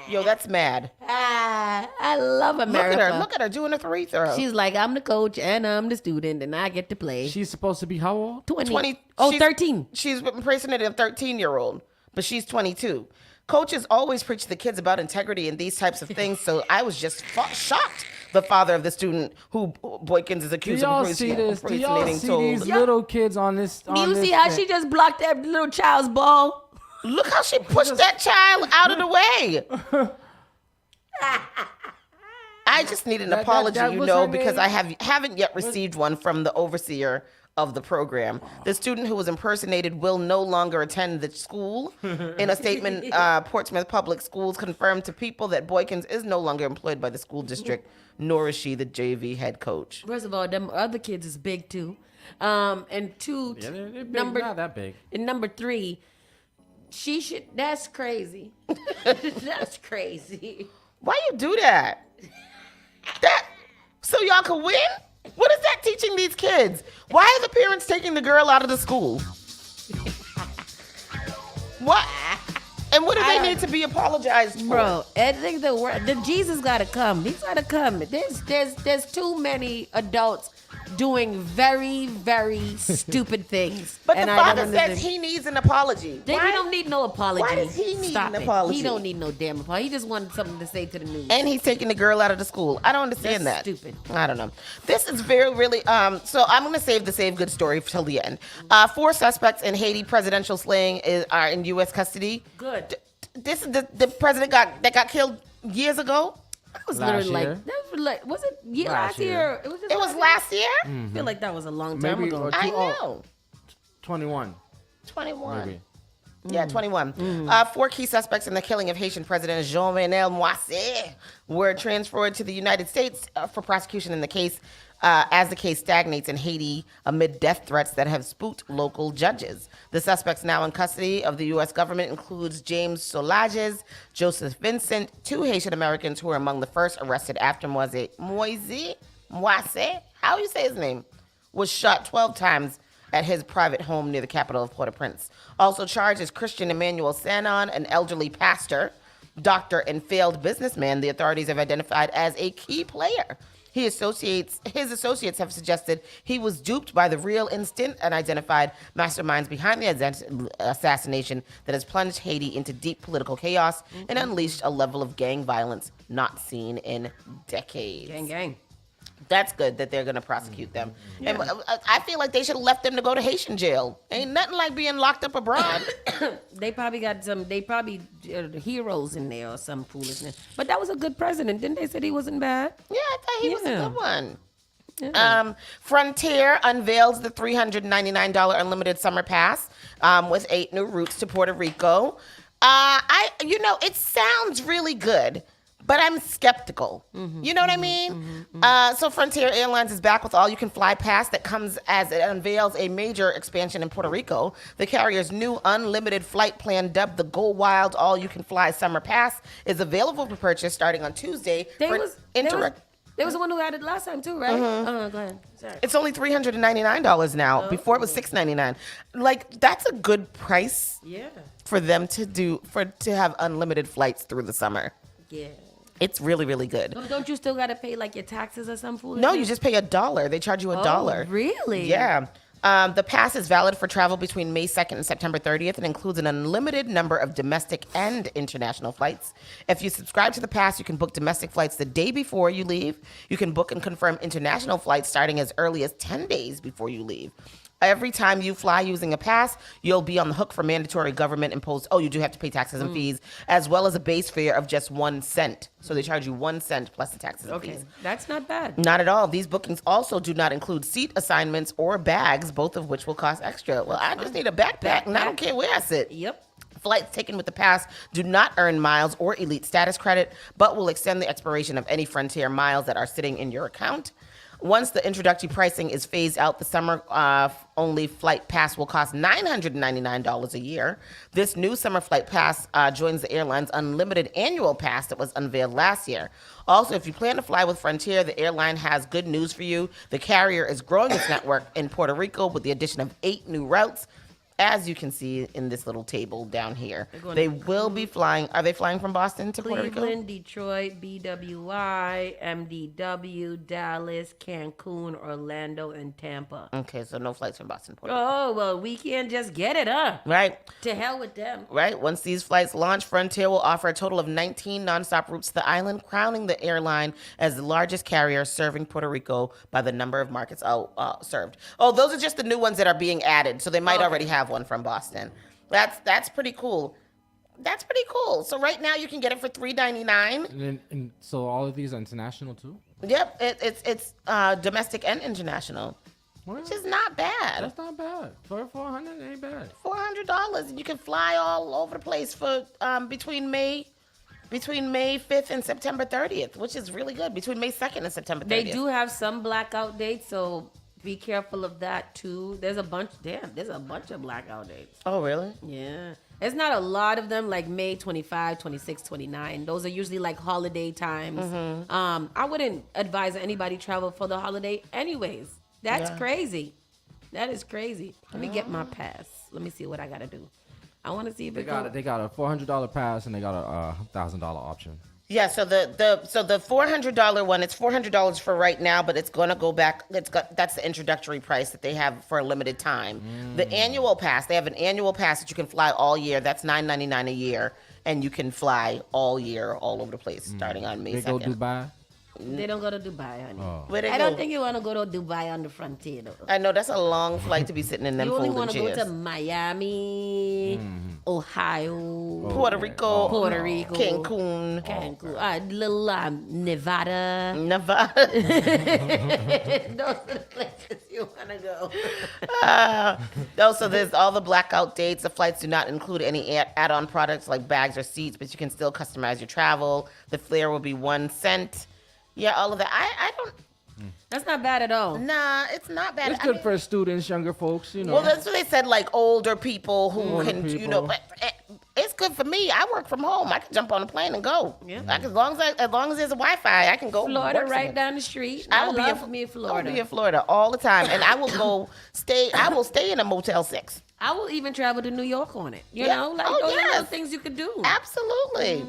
That's mad. I love America. Look at her doing a free throw. She's like, I'm the coach and I'm the student and I get to play. She's supposed to be how old? 20. 13. She's impersonating a 13-year-old, but she's 22. Coaches always preach to the kids about integrity and these types of things, so I was just shocked. The father of the student who Boykins is accused of impersonating. Do y'all see these little kids on this? Do you see how she just blocked that little child's ball? Look how she pushed that child out of the way. I just need an apology, because I haven't yet received one from the overseer of the program. The student who was impersonated will no longer attend the school. In a statement, Portsmouth Public Schools confirmed to People that Boykins is no longer employed by the school district, nor is she the JV head coach. First of all, them other kids is big too. And two, they're big, not that big. And number 3, that's crazy. That's crazy. Why you do that? So y'all can win? What is that teaching these kids? Why are the parents taking the girl out of the school? What? And what do they need to be apologized for? Bro, I think the Jesus gotta come. He's gotta come. There's too many adults doing very, very stupid things. But the father says he needs an apology. He don't need no apology. Why does he need an apology? He don't need no damn apology. He just wanted something to say to the news. And he's taking the girl out of the school. I don't understand that. Stupid. I don't know. This is really so I'm going to save the Save Good story till the end. 4 suspects in Haiti presidential slaying are in U.S. custody. Good. This is the president that got killed years ago. That was was it last year? It was last year? I feel like that was a long time ago. I know. 21. 21. Maybe. Yeah, 21. 4 key suspects in the killing of Haitian President Jovenel Moïse were transferred to the United States for prosecution in the case as the case stagnates in Haiti amid death threats that have spooked local judges. The suspects now in custody of the U.S. government includes James Solages, Joseph Vincent, 2 Haitian Americans who were among the first arrested after Moïse, how do you say his name, was shot 12 times at his private home near the capital of Port-au-Prince. Also charged is Christian Emmanuel Sanon, an elderly pastor, doctor, and failed businessman the authorities have identified as a key player. His associates have suggested he was duped by the real instant and identified masterminds behind the assassination that has plunged Haiti into deep political chaos and unleashed a level of gang violence not seen in decades. Gang. That's good that they're going to prosecute them. Yeah. And I feel like they should have left them to go to Haitian jail. Ain't nothing like being locked up abroad. They probably heroes in there or some foolishness. But that was a good president. Didn't they say he wasn't bad? Yeah, I thought he was a good one. Yeah. Frontier unveils the $399 unlimited summer pass with 8 new routes to Puerto Rico. It sounds really good. but I'm skeptical. You know what I mean? So Frontier Airlines is back with all-you-can-fly pass that comes as it unveils a major expansion in Puerto Rico. The carrier's new unlimited flight plan, dubbed the Go Wild All-You-Can-Fly Summer Pass, is available for purchase starting on Tuesday. There was one who had it last time too, right? Go ahead. Sorry. It's only $399 now. Before it was $699. Like, that's a good price. Yeah. For them to have unlimited flights through the summer. Yeah. It's really, really good. But don't you still got to pay like your taxes or something? No, you just pay $1. They charge you $1. Really? Yeah. The pass is valid for travel between May 2nd and September 30th and includes an unlimited number of domestic and international flights. If you subscribe to the pass, you can book domestic flights the day before you leave. You can book and confirm international flights starting as early as 10 days before you leave. Every time you fly using a pass, you'll be on the hook for mandatory government-imposed, you do have to pay taxes and fees, as well as a base fare of just 1 cent. So they charge you 1 cent plus the taxes and fees. That's not bad. Not at all. These bookings also do not include seat assignments or bags, both of which will cost extra. Well, I just need a backpack, and I don't care where I sit. Yep. Flights taken with the pass do not earn miles or elite status credit, but will extend the expiration of any Frontier miles that are sitting in your account. Once the introductory pricing is phased out, the summer-only flight pass will cost $999 a year. This new summer flight pass joins the airline's unlimited annual pass that was unveiled last year. Also, if you plan to fly with Frontier, the airline has good news for you. The carrier is growing its network in Puerto Rico with the addition of 8 new routes. As you can see in this little table down here, they will be flying. Are they flying from Boston to Puerto Rico? Cleveland, Detroit, BWI, MDW, Dallas, Cancun, Orlando, and Tampa. Okay, so no flights from Boston to Puerto Rico. Oh, well, we can't just get it, huh? Right. To hell with them. Right. Once these flights launch, Frontier will offer a total of 19 nonstop routes to the island, crowning the airline as the largest carrier serving Puerto Rico by the number of markets served. Oh, those are just the new ones that are being added, so they might already have one from Boston. That's pretty cool. That's pretty cool. So right now you can get it for $399. And so all of these are international too? Yep, it's domestic and international, which is not bad. That's not bad. For $400, ain't bad. $400, and you can fly all over the place for between May 5th and September 30th, which is really good. Between May 2nd and September 30th. They do have some blackout dates, so be careful of that too. There's a bunch of blackout dates. Oh, really? Yeah. It's not a lot of them, like May 25, 26, 29. Those are usually like holiday times. I wouldn't advise anybody travel for the holiday anyways. That's crazy. That is crazy. Let me get my pass. Let me see what I got to do. I want to see if they got a $400 pass and they got a $1,000 option. Yeah, so the $400 one, it's $400 for right now, but it's gonna go back. That's the introductory price that they have for a limited time. The annual pass, they have an annual pass that you can fly all year. That's $999 a year, and you can fly all year, all over the place, starting on May 2nd. They go Dubai. They don't go to Dubai, honey. I don't think you want to go to Dubai on the Frontier, though. I know, that's a long flight to be sitting in them folding chairs. You only want to go to Miami, Ohio, Puerto Rico, Cancun, little Nevada. Those are the places you want to go. So there's all the blackout dates. The flights do not include any add-on products like bags or seats, but you can still customize your travel. The fare will be 1 cent. Yeah, all of that. I don't. That's not bad at all. Nah, it's not bad. It's good for students, younger folks, you know. Well, that's what they said, like older people who can, you know. But it's good for me. I work from home. I can jump on a plane and go. Yeah. As long as there's a Wi-Fi, I can go. Florida, right down the street. I will be in Florida. I'll be in Florida all the time, and I will go stay. I will stay in a Motel 6. I will even travel to New York on it. You know, like those are little things you could do. Absolutely.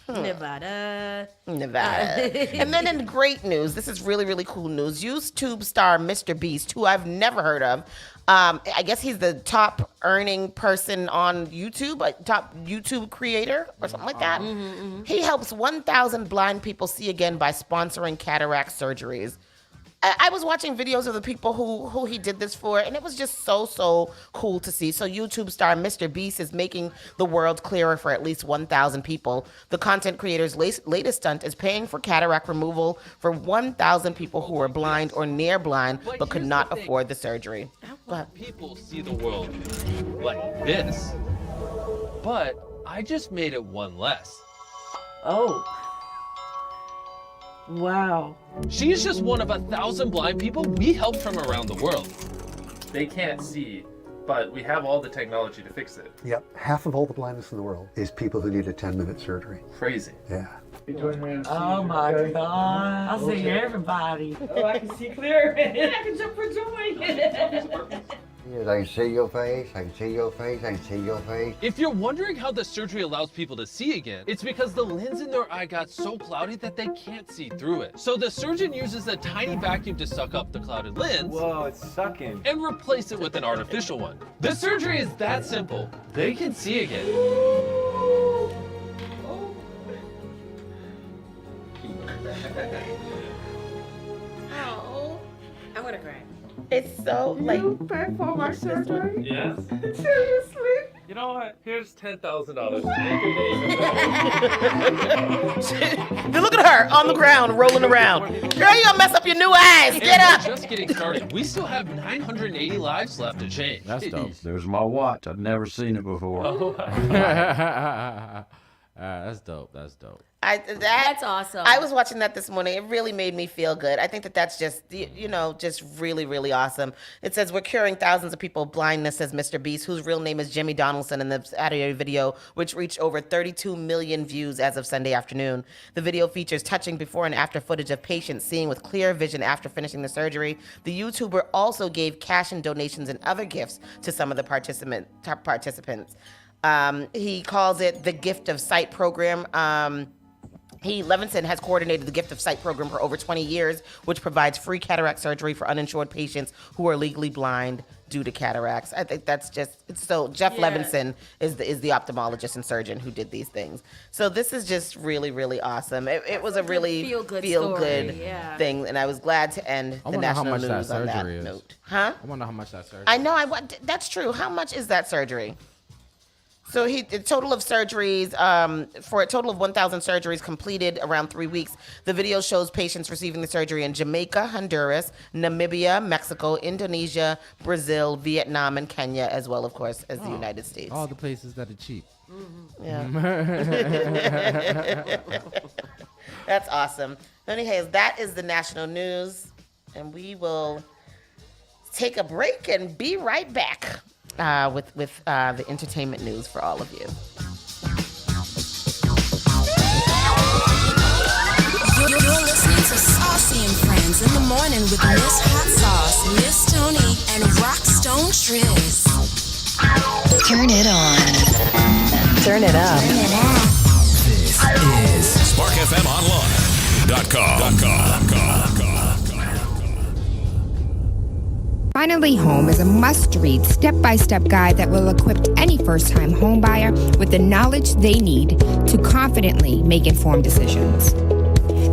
Nevada. And then in great news, this is really, really cool news. YouTube star Mr. Beast, who I've never heard of. I guess he's the top earning person on YouTube, like top YouTube creator or something like that. He helps 1,000 blind people see again by sponsoring cataract surgeries. I was watching videos of the people who he did this for, and it was just so cool to see. So YouTube star Mr. Beast is making the world clearer for at least 1,000 people. The content creator's latest stunt is paying for cataract removal for 1,000 people who are blind or near blind but could not afford the surgery. People see the world like this, but I just made it one less. Oh. Wow. She's just one of 1,000 blind people we help from around the world. They can't see, but we have all the technology to fix it. Yep, half of all the blindness in the world is people who need a 10-minute surgery. Crazy. Yeah. Oh my God. I see everybody. Oh, I can see clear. I can jump for joy. Yes, I can see your face, I can see your face, I can see your face. If you're wondering how the surgery allows people to see again, it's because the lens in their eye got so cloudy that they can't see through it. So the surgeon uses a tiny vacuum to suck up the clouded lens. Whoa, it's sucking. And replace it with an artificial one. The surgery is that simple. They can see again. Oh, I'm gonna cry. It's so like. You pay for my surgery? Yes. Seriously? You know what? Here's $10,000. Look at her on the ground, rolling around. Girl, you gonna mess up your new eyes. Get up. We're just getting started. We still have 980 lives left to change. That's dope. There's my watch. I've never seen it before. Oh. That's dope. That's dope. That's awesome. I was watching that this morning. It really made me feel good. I think that's just, just really, really awesome. It says, we're curing thousands of people of blindness, says Mr. Beast, whose real name is Jimmy Donaldson, in the Saturday video, which reached over 32 million views as of Sunday afternoon. The video features touching before and after footage of patients seeing with clear vision after finishing the surgery. The YouTuber also gave cash and donations and other gifts to some of the participants. He calls it the Gift of Sight program. Levinson has coordinated the Gift of Sight program for over 20 years, which provides free cataract surgery for uninsured patients who are legally blind due to cataracts. I think that's just, so Jeff Levinson is the ophthalmologist and surgeon who did these things. So this is just really, really awesome. It was a really feel good thing, and I was glad to end the national news on that note. Huh? I wonder how much that surgery. I know. That's true. How much is that surgery? So a total of surgeries, for a total of 1,000 surgeries completed around 3 weeks. The video shows patients receiving the surgery in Jamaica, Honduras, Namibia, Mexico, Indonesia, Brazil, Vietnam, and Kenya, as well, of course, as the United States. All the places that are cheap. Mm-hmm. Yeah. That's awesome. Anyways, that is the national news, and we will take a break and be right back. With the entertainment news for all of you. You're listening to Saucy and Friends in the morning with Miss Hot Sauce, Miss Tony, and Rockstone Triz. Turn it on. Turn it up. This is SparkFMOnline.com. Finally Home is a must-read, step-by-step guide that will equip any first-time home buyer with the knowledge they need to confidently make informed decisions.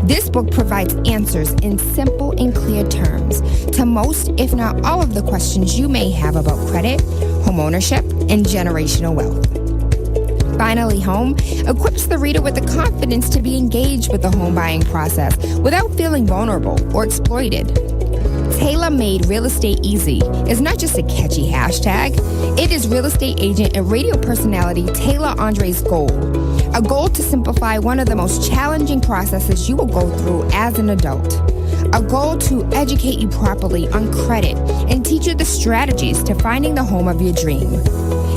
This book provides answers in simple and clear terms to most, if not all, of the questions you may have about credit, home ownership, and generational wealth. Finally Home equips the reader with the confidence to be engaged with the home buying process without feeling vulnerable or exploited. Tailor-made Real Estate Easy is not just a catchy hashtag. It is real estate agent and radio personality Taylor Andre's goal. A goal to simplify one of the most challenging processes you will go through as an adult. A goal to educate you properly on credit and teach you the strategies to finding the home of your dream.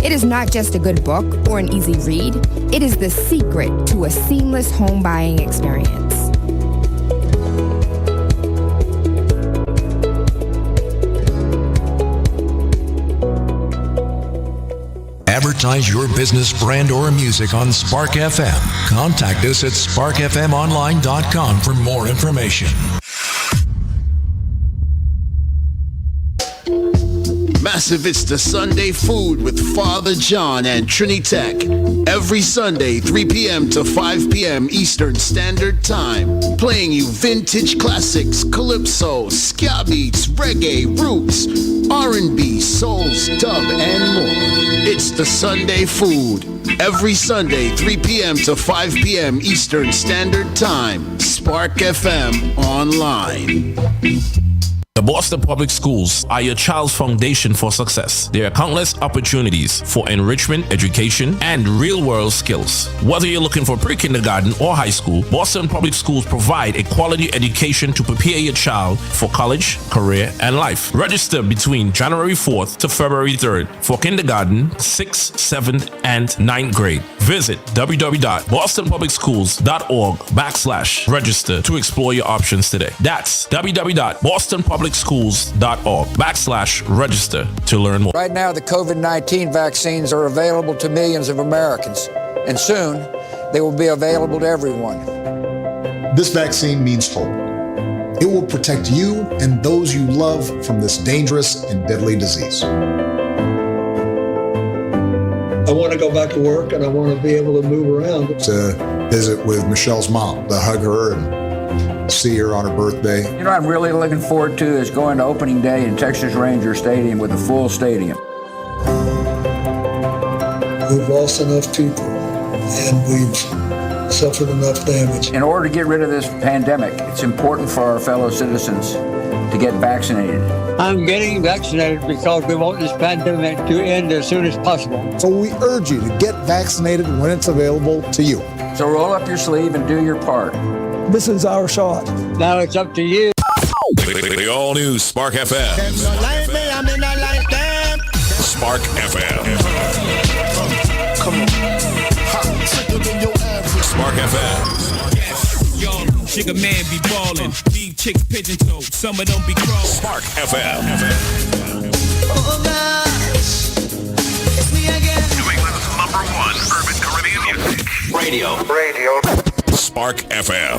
It is not just a good book or an easy read. It is the secret to a seamless home buying experience. Advertise your business, brand, or music on Spark FM. Contact us at sparkfmonline.com for more information. Massive, it's the Sunday Food with Father John and Trinitech. Every Sunday, 3 p.m. to 5 p.m. Eastern Standard Time. Playing you vintage classics, calypso, ska beats, reggae, roots, R&B, souls, dub, and more. It's the Sunday Food. Every Sunday, 3 p.m. to 5 p.m. Eastern Standard Time. Spark FM Online. The Boston Public Schools are your child's foundation for success. There are countless opportunities for enrichment, education, and real-world skills. Whether you're looking for pre-kindergarten or high school, Boston Public Schools provide a quality education to prepare your child for college, career, and life. Register between January 4th to February 3rd for kindergarten, 6th, 7th, and 9th grade. Visit www.bostonpublicschools.org/register to explore your options today. That's www.bostonpublicschools.org/register to learn more. Right now, the COVID-19 vaccines are available to millions of Americans, and soon they will be available to everyone. This vaccine means hope. It will protect you and those you love from this dangerous and deadly disease. I want to go back to work and I want to be able to move around. To visit with Michelle's mom, to hug her and see her on her birthday. You know what I'm really looking forward to is going to opening day in Texas Ranger Stadium with a full stadium. We've lost enough people and we've suffered enough damage. In order to get rid of this pandemic, it's important for our fellow citizens to get vaccinated. I'm getting vaccinated because we want this pandemic to end as soon as possible. So we urge you to get vaccinated when it's available to you. So roll up your sleeve and do your part. This is our shot. Now it's up to you. The all-new Spark FM. Spark FM. Come on. Spark FM. Yo, sugar man be ballin'. These chicks pigeon toe. Some of them be crawling. Spark FM. Oh gosh, it's me again. New England's #1 urban Caribbean music. Radio. Spark FM.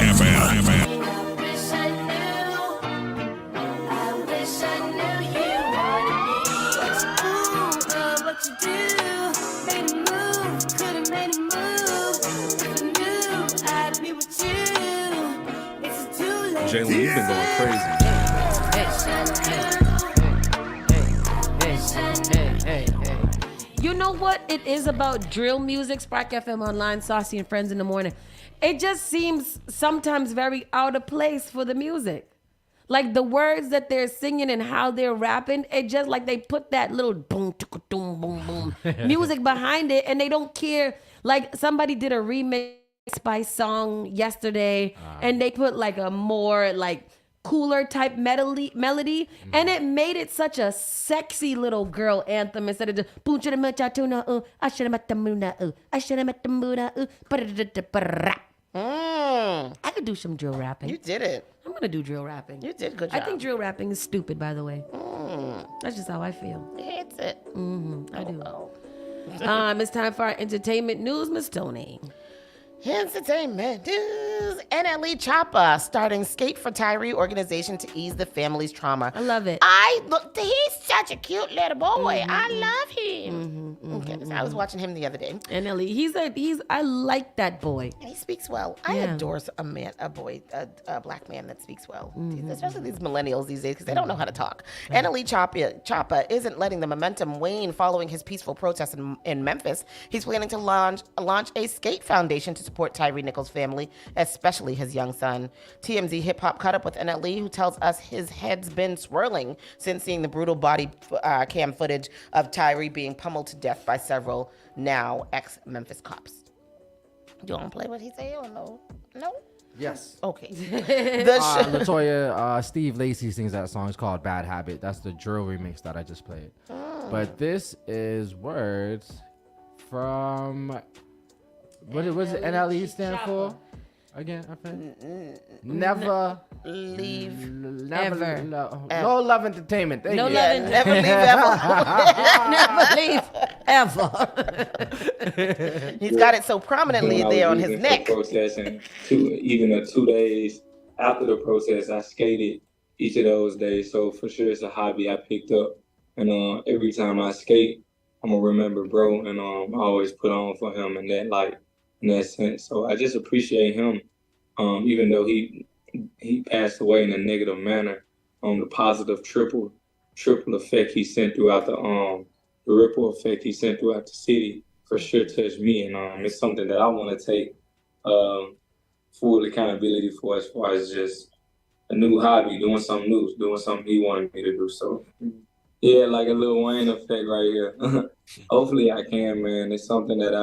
Jalen, you've been going crazy. Hey. You know what it is about drill music, Spark FM Online, Saucy and Friends in the Morning? It just seems sometimes very out of place for the music. Like the words that they're singing and how they're rapping, it just like they put that little boom, boom, boom, boom music behind it and they don't care. Like somebody did a remix by song yesterday and they put like a more like cooler type melody and it made it such a sexy little girl anthem instead of just I should have met the moon, I should have met the moon, I could do some drill rapping. You did it. I'm gonna do drill rapping. You did a good job. I think drill rapping is stupid, by the way. That's just how I feel. It's it. I do. It's time for our entertainment news, Miss Tony. Entertainment news. NLE Choppa starting Skate for Tyree organization to ease the family's trauma. I love it. He's such a cute little boy. I love him. I was watching him the other day. NLE, I like that boy. And he speaks well. I adore a black man that speaks well. Especially these millennials these days because they don't know how to talk. Right. NLE Choppa isn't letting the momentum wane following his peaceful protest in Memphis. He's planning to launch a skate foundation to support Tyree Nichols' family, especially his young son. TMZ Hip Hop caught up with NLE, who tells us his head's been swirling since seeing the brutal body cam footage of Tyree being pummeled to death by several now ex-Memphis cops. Do you want to play what he say or no? No? Yes. Okay. Latoya, Steve Lacy sings that song. It's called Bad Habit. That's the drill remix that I just played. But this is words from... What does NLE stand for? Again, I think. Never leave ever. No love entertainment. Thank you. Never leave ever. Never leave ever. He's got it so prominently there on his neck. Protest and even 2 days after the protest, I skated each of those days. So for sure, it's a hobby I picked up, and every time I skate, I'm gonna remember bro, and I always put on for him in that light. In that sense, so I just appreciate him, even though he passed away in a negative manner. The positive triple effect he sent throughout the ripple effect he sent throughout the city for sure touched me, and it's something that I want to take full accountability for as far as just new hobby, doing something new, doing something he wanted me to do. So yeah, like a Lil Wayne effect right here. Hopefully I can, man. It's something that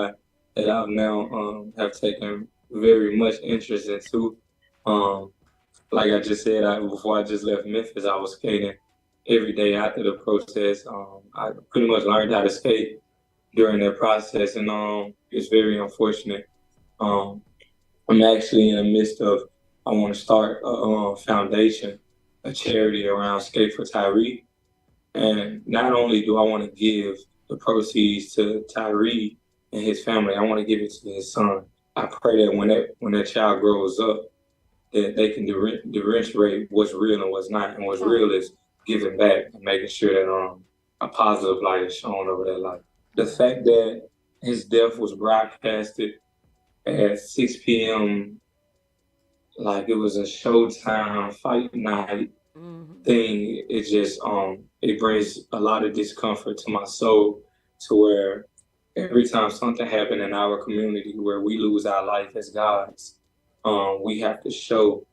I've now have taken very much interest into. Like I just said, before I just left Memphis, I was skating every day after the protest. I pretty much learned how to skate during that process, and it's very unfortunate. I'm actually in the midst of, I want to start a foundation, a charity around Skate for Tyree. And not only do I want to give the proceeds to Tyree and his family, I want to give it to his son. I pray that when that child grows up, that they can differentiate what's real and what's not. And what's real is giving back and making sure that a positive light is shown over their life. The fact that his death was broadcasted at 6 p.m. like it was a Showtime fight night thing, it just it brings a lot of discomfort to my soul, to where every time something happens in our community where we lose our life as gods, we have to show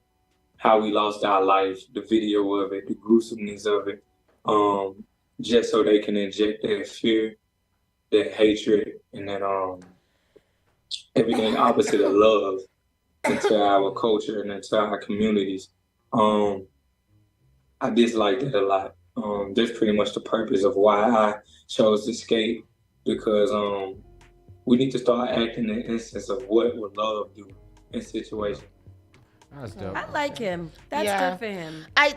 how we lost our life, the video of it, the gruesomeness of it, just so they can inject that fear, that hatred, and that everything opposite of love into our culture and into our communities. I dislike that a lot. That's pretty much the purpose of why I chose to skate, because we need to start acting in the instance of what would love do in situations. That's dope. I like him. That's good for him. I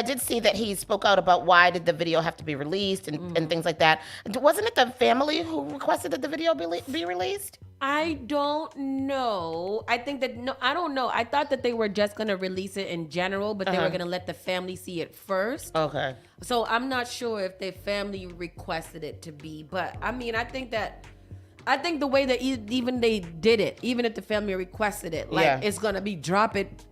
did see that he spoke out about why did the video have to be released and things like that. Wasn't it the family who requested that the video be released? I don't know. I think that I don't know. I thought that they were just gonna release it in general, but they were gonna let the family see it first. Okay. So I'm not sure if their family requested it to be, but I mean, I think the way that even they did it, even if the family requested it, like it's gonna be drop it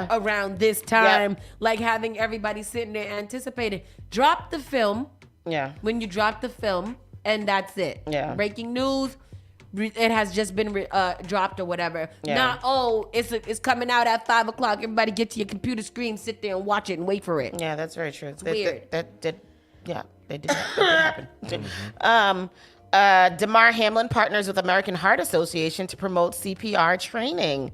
around this time, like having everybody sitting there anticipating. Drop the film. Yeah. When you drop the film, and that's it. Yeah. Breaking news. It has just been dropped or whatever. Yeah. Not, it's coming out at 5 o'clock. Everybody get to your computer screen, sit there and watch it and wait for it. Yeah, that's very true. It's weird. That did happen. DeMar Hamlin partners with American Heart Association to promote CPR training.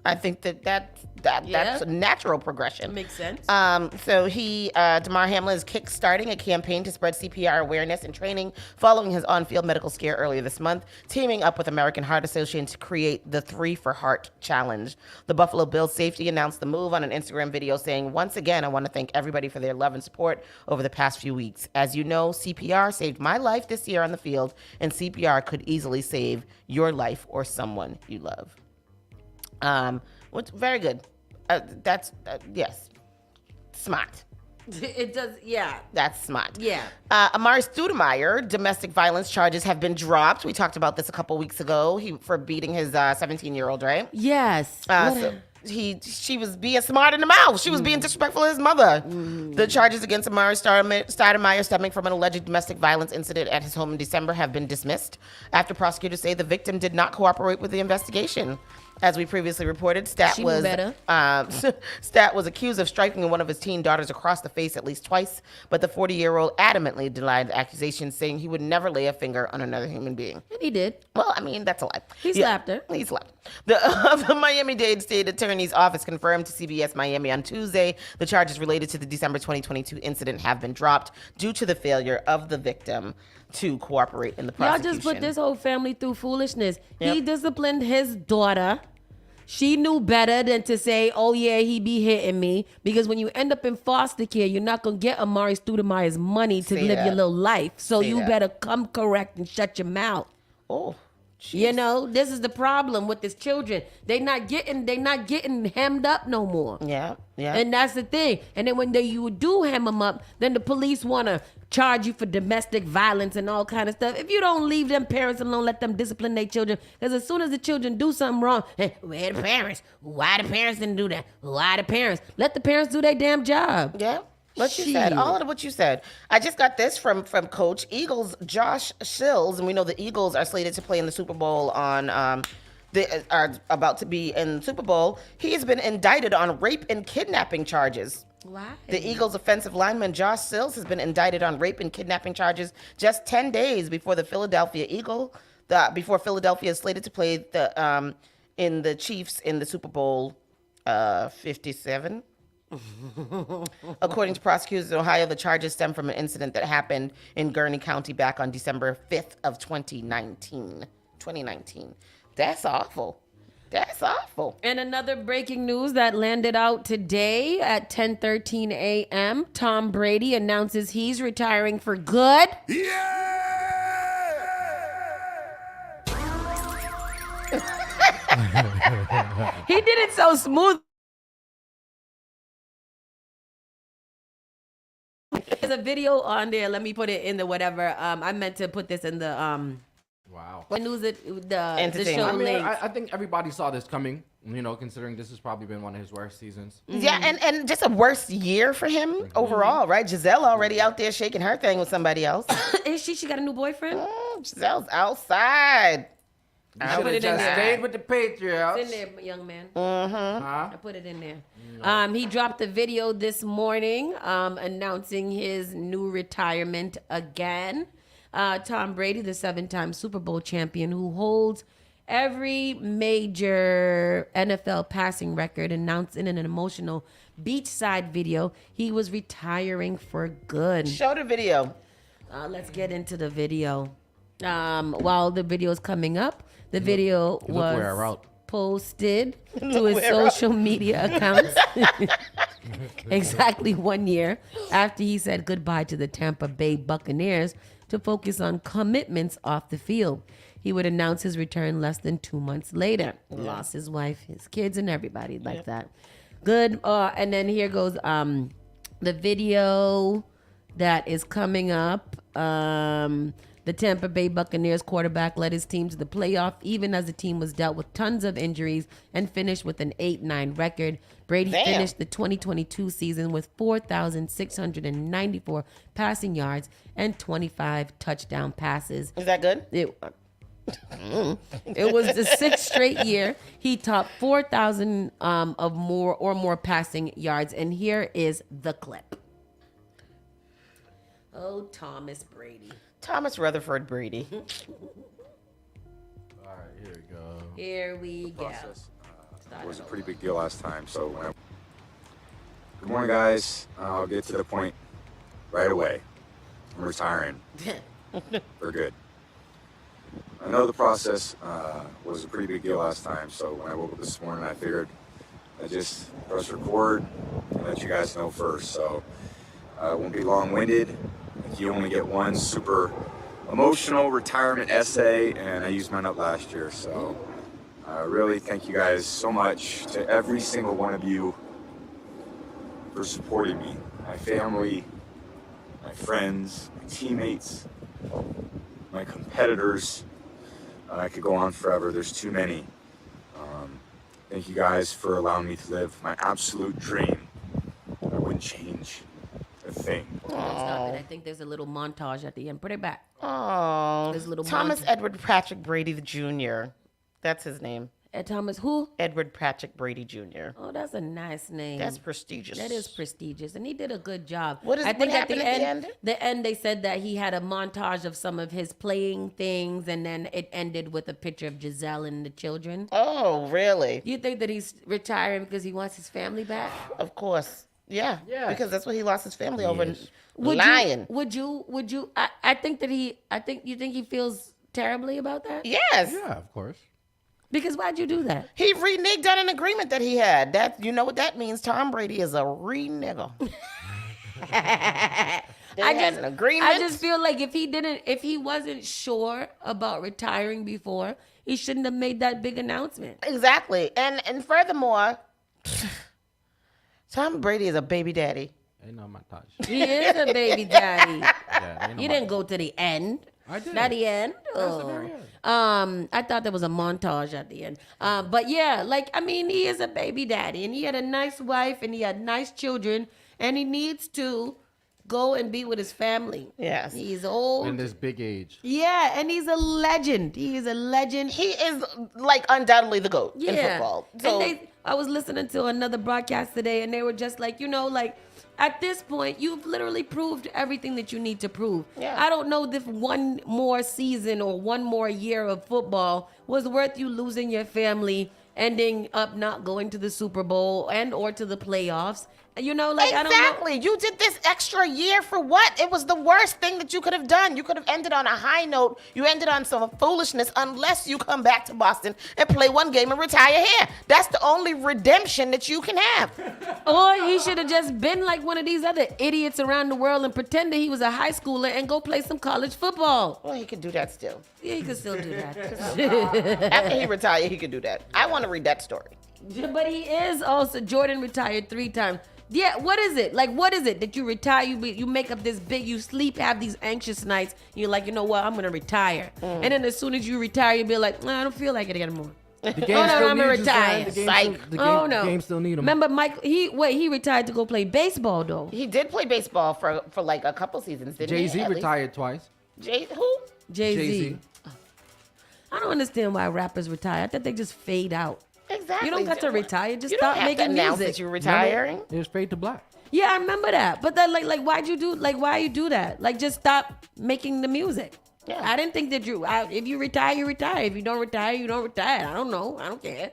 I think that's a natural progression. Makes sense. So DeMar Hamlin is kickstarting a campaign to spread CPR awareness and training following his on-field medical scare earlier this month, teaming up with American Heart Association to create the 3 for Heart Challenge. The Buffalo Bills safety announced the move on an Instagram video saying, "Once again, I want to thank everybody for their love and support over the past few weeks. As you know, CPR saved my life this year on the field, and CPR could easily save your life or someone you love." What's very good. Yes, smart. It does, yeah. That's smart. Yeah. Amari Stoudemire, domestic violence charges have been dropped. We talked about this a couple weeks ago. For beating his 17-year-old, right? Yes. She was being smart in the mouth. She was being disrespectful to his mother. The charges against Amari Stoudemire, stemming from an alleged domestic violence incident at his home in December, have been dismissed after prosecutors say the victim did not cooperate with the investigation. As we previously reported, Stat was accused of striking one of his teen daughters across the face at least twice, but the 40-year-old adamantly denied the accusations, saying he would never lay a finger on another human being. And he did. Well, I mean, that's a lie. He slapped her. He slapped her. The Miami-Dade State Attorney's Office confirmed to CBS Miami on Tuesday the charges related to the December 2022 incident have been dropped due to the failure of the victim to cooperate in the prosecution. Y'all just put this whole family through foolishness. Yep. He disciplined his daughter. She knew better than to say, "Oh yeah, he be hitting me." Because when you end up in foster care, you're not gonna get Amari Stoudemire's money to live your little life. So you better come correct and shut your mouth. Oh, geez. You know, this is the problem with his children. They not getting hemmed up no more. Yeah. And that's the thing. And then when you do hem them up, then the police wanna charge you for domestic violence and all kind of stuff. If you don't leave them parents alone, let them discipline their children. Because as soon as the children do something wrong, where the parents? Why the parents didn't do that? Why the parents? Let the parents do their damn job. Yeah. What you said, all of what you said. I just got this from Coach Eagles Josh Sills, and we know the Eagles are slated to play in the Super Bowl on they are about to be in Super Bowl, he has been indicted on rape and kidnapping charges. Why? The Eagles offensive lineman Josh Sills has been indicted on rape and kidnapping charges just 10 days before before Philadelphia is slated to play in the Chiefs in the Super Bowl 57. According to prosecutors in Ohio, the charges stem from an incident that happened in Gurnee County back on December 5th of 2019. That's awful. That's awful. And another breaking news that landed out today at 10:13 a.m. Tom Brady announces he's retiring for good. He did it so smooth. There's a video on there. Let me put it in the whatever. I meant to put this in the Wow. What news the show link. I think everybody saw this coming, considering this has probably been one of his worst seasons. Yeah, and just a worse year for him overall, right? Giselle already out there shaking her thing with somebody else. Is she? She got a new boyfriend? Giselle's outside. I would have just stayed with the Patriots. It's in there, young man. Mm-hmm. I put it in there. He dropped a video this morning announcing his new retirement again. Tom Brady, the 7-time Super Bowl champion who holds every major NFL passing record, announced in an emotional beachside video he was retiring for good. Show the video. Let's get into the video. While the video is coming up, the video was posted to his social media accounts exactly 1 year after he said goodbye to the Tampa Bay Buccaneers to focus on commitments off the field. He would announce his return less than 2 months later. Lost his wife, his kids, and everybody like that. Good. And then here goes the video that is coming up. The Tampa Bay Buccaneers quarterback led his team to the playoff, even as the team was dealt with tons of injuries and finished with an 8-9 record. Brady finished the 2022 season with 4,694 passing yards and 25 touchdown passes. Is that good? It was the 6th straight year he topped 4,000 of more passing yards. And here is the clip. Oh, Thomas Brady. Thomas Rutherford Brady. All right, here we go. Here we go. It was a pretty big deal last time, so good morning, guys. I'll get to the point right away. I'm retiring for good. I know the process was a pretty big deal last time, so when I woke up this morning, I figured I'd just press record and let you guys know first. So it won't be long-winded. You only get one super emotional retirement essay, and I used mine up last year. So really thank you guys so much, to every single one of you, for supporting me, my family, my friends, my teammates, my competitors. I could go on forever. There's too many. Thank you guys for allowing me to live my absolute dream. I wouldn't change a thing. Stop it. I think there's a little montage at the end. Put it back. Oh, There's a little Thomas montage. Edward Patrick Brady Jr. That's his name. Thomas who? Edward Patrick Brady Jr. Oh, that's a nice name. That's prestigious. That is prestigious, and he did a good job. What happened at the end, they said that he had a montage of some of his playing things, and then it ended with a picture of Giselle and the children. Oh, really? You think that he's retiring because he wants his family back? Of course. Yeah. Yeah. Because that's what he lost his family over. Would Lying. you? I think you think he feels terribly about that? Yes. Yeah, of course. Because why'd you do that? He reneged on an agreement that he had. That, you know what that means? Tom Brady is a renegger. I just feel like if he wasn't sure about retiring before, he shouldn't have made that big announcement. Exactly. And furthermore, Tom Brady is a baby daddy. Ain't no montage. He is a baby daddy. Yeah, You didn't go to the end. I did. Not the end. That's the very end. I thought there was a montage at the end. But yeah, he is a baby daddy, and he had a nice wife, and he had nice children, and he needs to go and be with his family. Yes. He's old. In this big age. Yeah, and he's a legend. He is a legend. He is like undoubtedly the GOAT in football. So, And I was listening to another broadcast today, and they were just like, like, at this point, you've literally proved everything that you need to prove. Yeah. I don't know if one more season or one more year of football was worth you losing your family, ending up not going to the Super Bowl and or to the playoffs. I don't know. Exactly. You did this extra year for what? It was the worst thing that you could have done. You could have ended on a high note. You ended on some foolishness unless you come back to Boston and play one game and retire here. That's the only redemption that you can have. Or he should have just been like one of these other idiots around the world and pretended he was a high schooler and go play some college football. Well, he could do that still. Yeah, he could still do that. After he retired, he could do that. I want to read that story. But he is also, Jordan retired 3 times. Yeah, what is it? Like, what is it that you retire, you make up this big, you sleep, have these anxious nights, you're like, you know what, I'm going to retire. And then as soon as you retire, you'll be like, I don't feel like it anymore. The game I'm still going to needs you, retire. son. The game still need him. Remember, Mike, he retired to go play baseball, though. He did play baseball for like a couple seasons, didn't he? Jay-Z retired twice. Who? Jay-Z. I don't understand why rappers retire. I thought they just fade out. Exactly. You don't got to retire. Just You stop don't have making to announce music. that you're retiring. It was fade to black. Yeah, I remember that. But then, like, why'd you do? Like, why you do that? Like, just stop making the music. Yeah. I didn't think that if you retire, you retire. If you don't retire, you don't retire. I don't know. I don't care.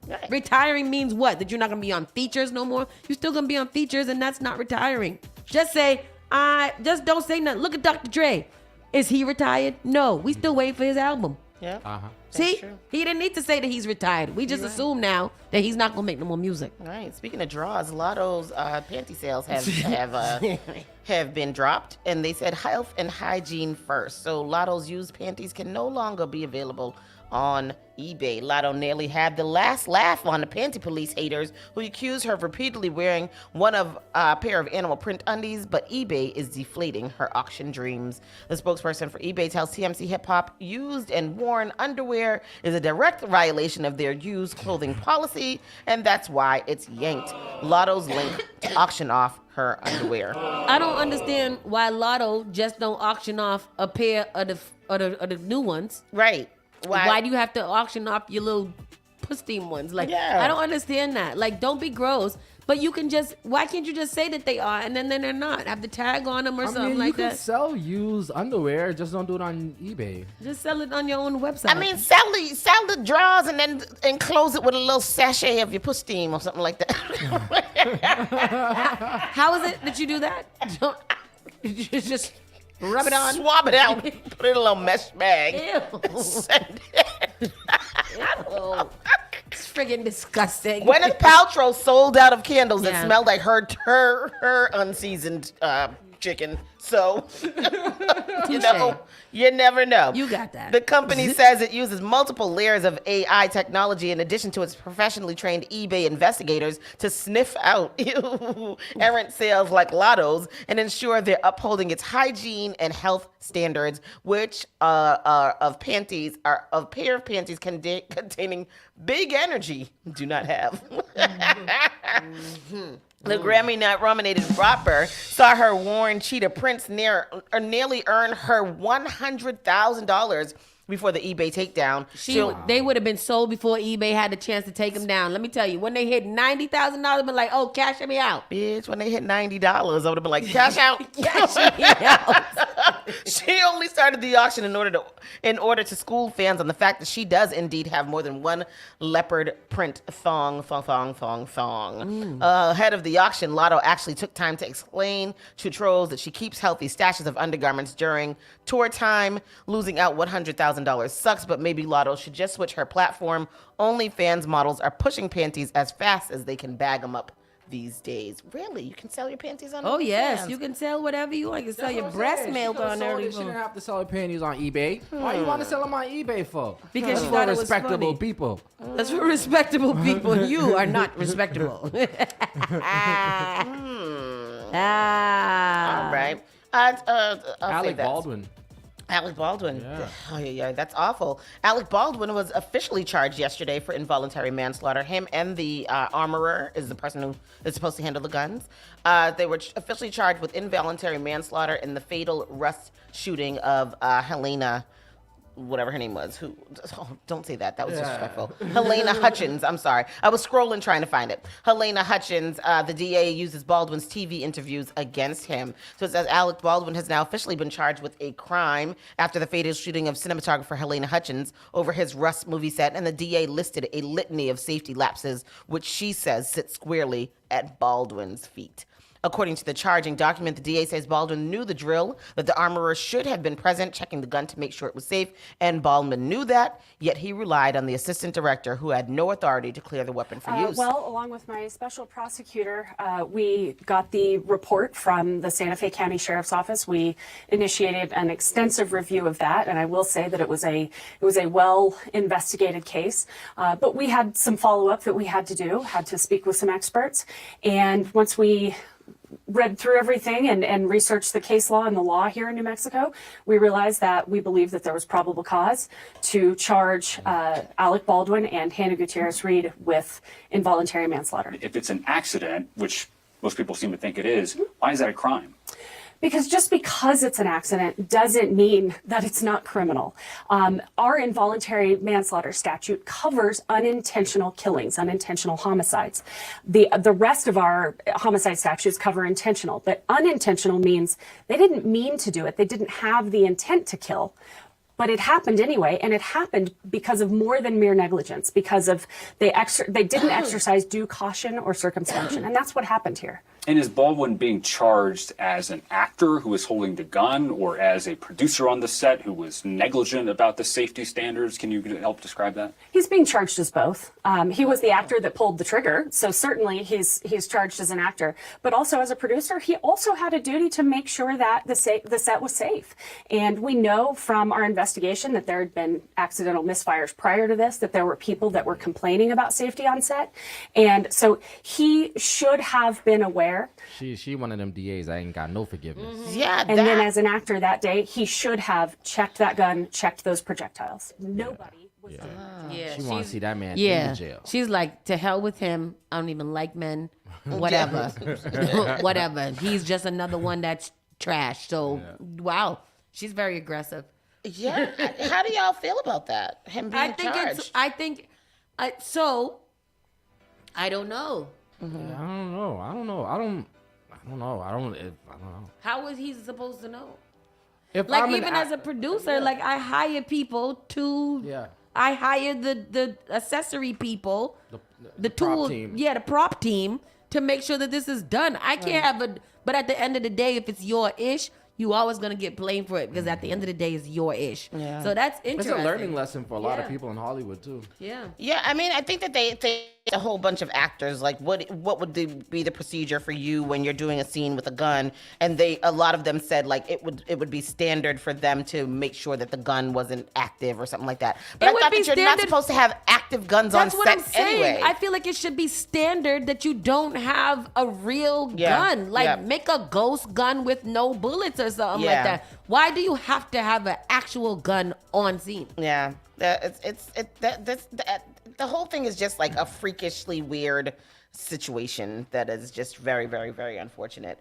Right. Retiring means what? That you're not gonna be on features no more. You're still gonna be on features, and that's not retiring. Just say, just don't say nothing. Look at Dr. Dre. Is he retired? No. We still waiting for his album. Yeah. See, he didn't need to say that he's retired. We just assume now that he's not gonna make no more music. All right. Speaking of draws, Lotto's panty sales have been dropped, and they said health and hygiene first. So Lotto's used panties can no longer be available on eBay. Lotto nearly had the last laugh on the panty police haters who accused her of repeatedly wearing one of a pair of animal print undies, but eBay is deflating her auction dreams. The spokesperson for eBay tells TMC Hip Hop used and worn underwear is a direct violation of their used clothing policy, and that's why it's yanked Lotto's link to auction off her underwear. I don't understand why Lotto just don't auction off a pair of the new ones. Right. Why do you have to auction off your little pristine ones? Like, Yeah. I don't understand that. Like, don't be gross. But you can why can't you just say that they are and then they're not? Have the tag on them or something like you that. can sell used underwear, just don't do it on eBay. Just sell it on your own website. I mean, sell the drawers and then enclose it with a little sachet of your pussy or something like that. How is it that you do that? You just rub it on. Swab it out. Put it in a little mesh bag. Ew. Send it. Ew. It's friggin' disgusting. Gwyneth Paltrow sold out of candles that Yeah. smelled like her unseasoned chicken. So, you never know. You got that. The company says it uses multiple layers of AI technology in addition to its professionally trained eBay investigators to sniff out errant sales like Lotto's and ensure they're upholding its hygiene and health standards, which of pair of panties containing big energy do not have. The Grammy-nominated rapper saw her worn cheetah prints nearly earn her $100,000 before the eBay takedown. They would have been sold before eBay had the chance to take them down. Let me tell you, when they hit $90,000, I've been like, oh, cash me out. Bitch, when they hit $90, I would have been like, cash out. Cash me out. She only started the auction in order to school fans on the fact that she does indeed have more than one leopard print thong. Ahead of the auction, Lotto actually took time to explain to trolls that she keeps healthy stashes of undergarments during tour time. Losing out $100,000 sucks, but maybe Lotto should just switch her platform. OnlyFans models are pushing panties as fast as they can bag them up these days. Really? You can sell your panties on Oh, yes. OnlyFans? You can sell whatever you want. You can sell your breast milk on there. She didn't have to sell her panties on eBay. Why you want to sell them on eBay for? Because That's you for thought it was respectable funny. people. That's for respectable people. You are not respectable. All right. I'll Alec say that. Baldwin Alec Baldwin. Oh, yeah, that's awful. Alec Baldwin was officially charged yesterday for involuntary manslaughter. Him and the armorer is the person who is supposed to handle the guns. They were officially charged with involuntary manslaughter in the fatal Rust shooting of Helena, whatever her name was. Don't say that. That was disrespectful. Helena Hutchins. I'm sorry. I was scrolling trying to find it. Helena Hutchins. The DA uses Baldwin's TV interviews against him. So it says Alec Baldwin has now officially been charged with a crime after the fatal shooting of cinematographer Helena Hutchins over his Rust movie set. And the DA listed a litany of safety lapses, which she says sit squarely at Baldwin's feet. According to the charging document, the DA says Baldwin knew the drill, that the armorer should have been present, checking the gun to make sure it was safe, and Baldwin knew that, yet he relied on the assistant director who had no authority to clear the weapon for use. Well, along with my special prosecutor, we got the report from the Santa Fe County Sheriff's Office. We initiated an extensive review of that, and I will say that it was a well-investigated case, but we had some follow-up that we had to speak with some experts, and once we read through everything and researched the case law and the law here in New Mexico, we realized that we believe that there was probable cause to charge Alec Baldwin and Hannah Gutierrez-Reed with involuntary manslaughter. If it's an accident, which most people seem to think it is, why is that a crime? Because just because it's an accident doesn't mean that it's not criminal. Our involuntary manslaughter statute covers unintentional killings, unintentional homicides. The rest of our homicide statutes cover intentional, but unintentional means they didn't mean to do it. They didn't have the intent to kill. But it happened anyway, and it happened because of more than mere negligence, because of they didn't exercise due caution or circumspection, and that's what happened here. And is Baldwin being charged as an actor who was holding the gun or as a producer on the set who was negligent about the safety standards? Can you help describe that? He's being charged as both. He was the actor that pulled the trigger, so certainly he's charged as an actor. But also as a producer, he also had a duty to make sure that the set was safe. And we know from our investigation that there had been accidental misfires prior to this, that there were people that were complaining about safety on set. And so he should have been aware. She one of them DAs. I ain't got no forgiveness. Mm-hmm. Yeah, and then as an actor that day, he should have checked that gun, checked those projectiles. Nobody was doing that. Yeah, she want to see that man in the jail. She's like, to hell with him. I don't even like men. Whatever. Whatever. He's just another one that's trash. So, wow. She's very aggressive. Yeah. How do y'all feel about that? Him being charged? I don't know. Mm-hmm. I don't know. How is he supposed to know? If like I'm even as a producer, like I hire people to. I hire the accessory people, the tool, team. the prop team to make sure that this is done. I can't have but at the end of the day, if it's your ish, you always gonna get blamed for it because at the end of the day, it's your ish. Yeah. So that's interesting. It's a learning lesson for a lot of people in Hollywood too. Yeah. Yeah, I mean, I think that they a whole bunch of actors. Like, what would be the procedure for you when you're doing a scene with a gun? And a lot of them said like it would be standard for them to make sure that the gun wasn't active or something like that. But I thought that you're not supposed to have active guns on set anyway. I feel like it should be standard that you don't have a real gun. Like make a ghost gun with no bullets or something like that. Why do you have to have an actual gun on scene? Yeah, the whole thing is just like a freakishly weird situation that is just very, very, very unfortunate.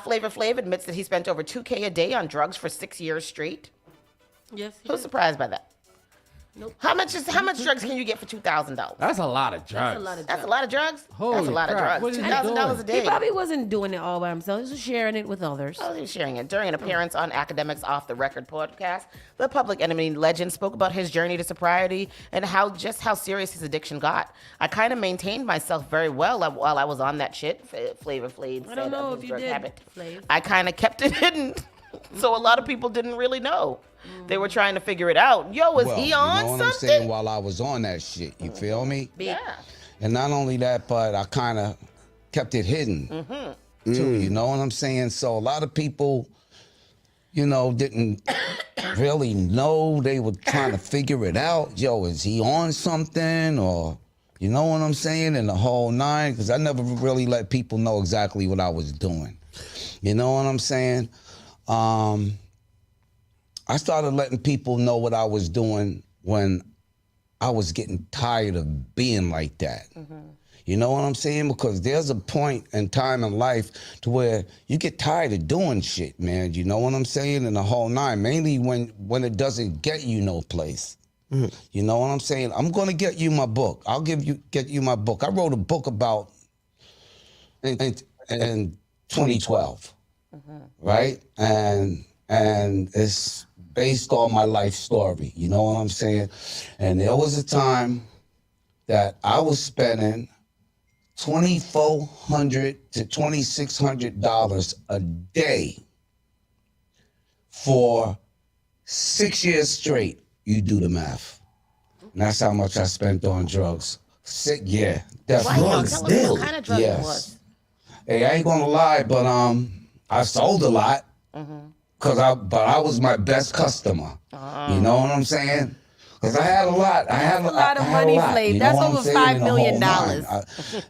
Flavor Flav admits that he spent over $2,000 a day on drugs for 6 years straight. Yes. Who's surprised by that? Nope. How much drugs can you get for $2,000? That's a lot of drugs. That's a lot of drugs. Holy That's a lot crap. of drugs. $2,000 a day. He probably wasn't doing it all by himself. He was sharing it with others. Oh, he was sharing it. During an appearance on Academics Off the Record podcast, the Public Enemy legend spoke about his journey to sobriety and how serious his addiction got. I kind of maintained myself very well while I was on that shit. Flavor Flav said, I don't know if you did, Flav. I kind of kept it hidden, so a lot of people didn't really know. They were trying to figure it out. Yo, is he on something? You know what I'm saying? While I was on that shit, you feel me? Yeah. And not only that, but I kind of kept it hidden, too. You know what I'm saying? So a lot of people, didn't really know. They were trying to figure it out. Yo, is he on something? Or, you know what I'm saying? And the whole nine, because I never really let people know exactly what I was doing. You know what I'm saying? I started letting people know what I was doing when I was getting tired of being like that. You know what I'm saying? Because there's a point in time in life to where you get tired of doing shit, man. You know what I'm saying? And the whole nine, mainly when it doesn't get you no place. You know what I'm saying? I'm gonna get you my book. I'll get you my book. I wrote a book about in 2012, right? And it's based on my life story. You know what I'm saying? And there was a time that I was spending $2,400 to $2,600 a day for 6 years straight. You do the math. And that's how much I spent on drugs. Yeah, definitely. Why you don't tell us what kind of drugs it was? Hey, I ain't gonna lie, but I sold a lot. But I was my best customer. You know what I'm saying? Because I had a lot. I had a lot of money, Flav. That's over $5 million.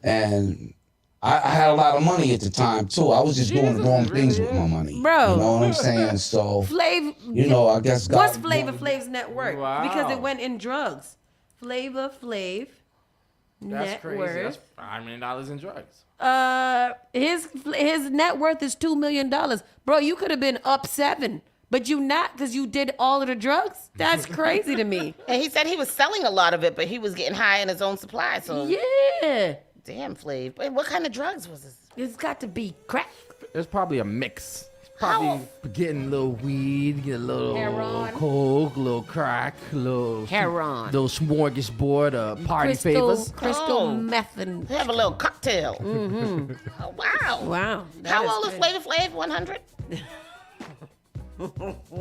And I had a lot of money at the time too. I was just doing the wrong things with my money. Bro. You know what I'm saying? So, Flav, you know, I guess God. what's Flavor Flav's net worth? Wow. Because it went in drugs. Flavor Flav That's net crazy. worth. That's $5 million in drugs. His net worth is $2 million. Bro, you could have been up 7, but you not because you did all of the drugs. That's crazy to me. And he said he was selling a lot of it, but he was getting high in his own supply. So Yeah. damn, Flav. But what kind of drugs was this? It's got to be crack. There's probably a mix. Probably getting a little weed, get a little coke, a little crack, a little little smorgasbord, party favors. Crystal meth and have a little cocktail. Oh, wow. Wow. How old is Flavor Flav? 100?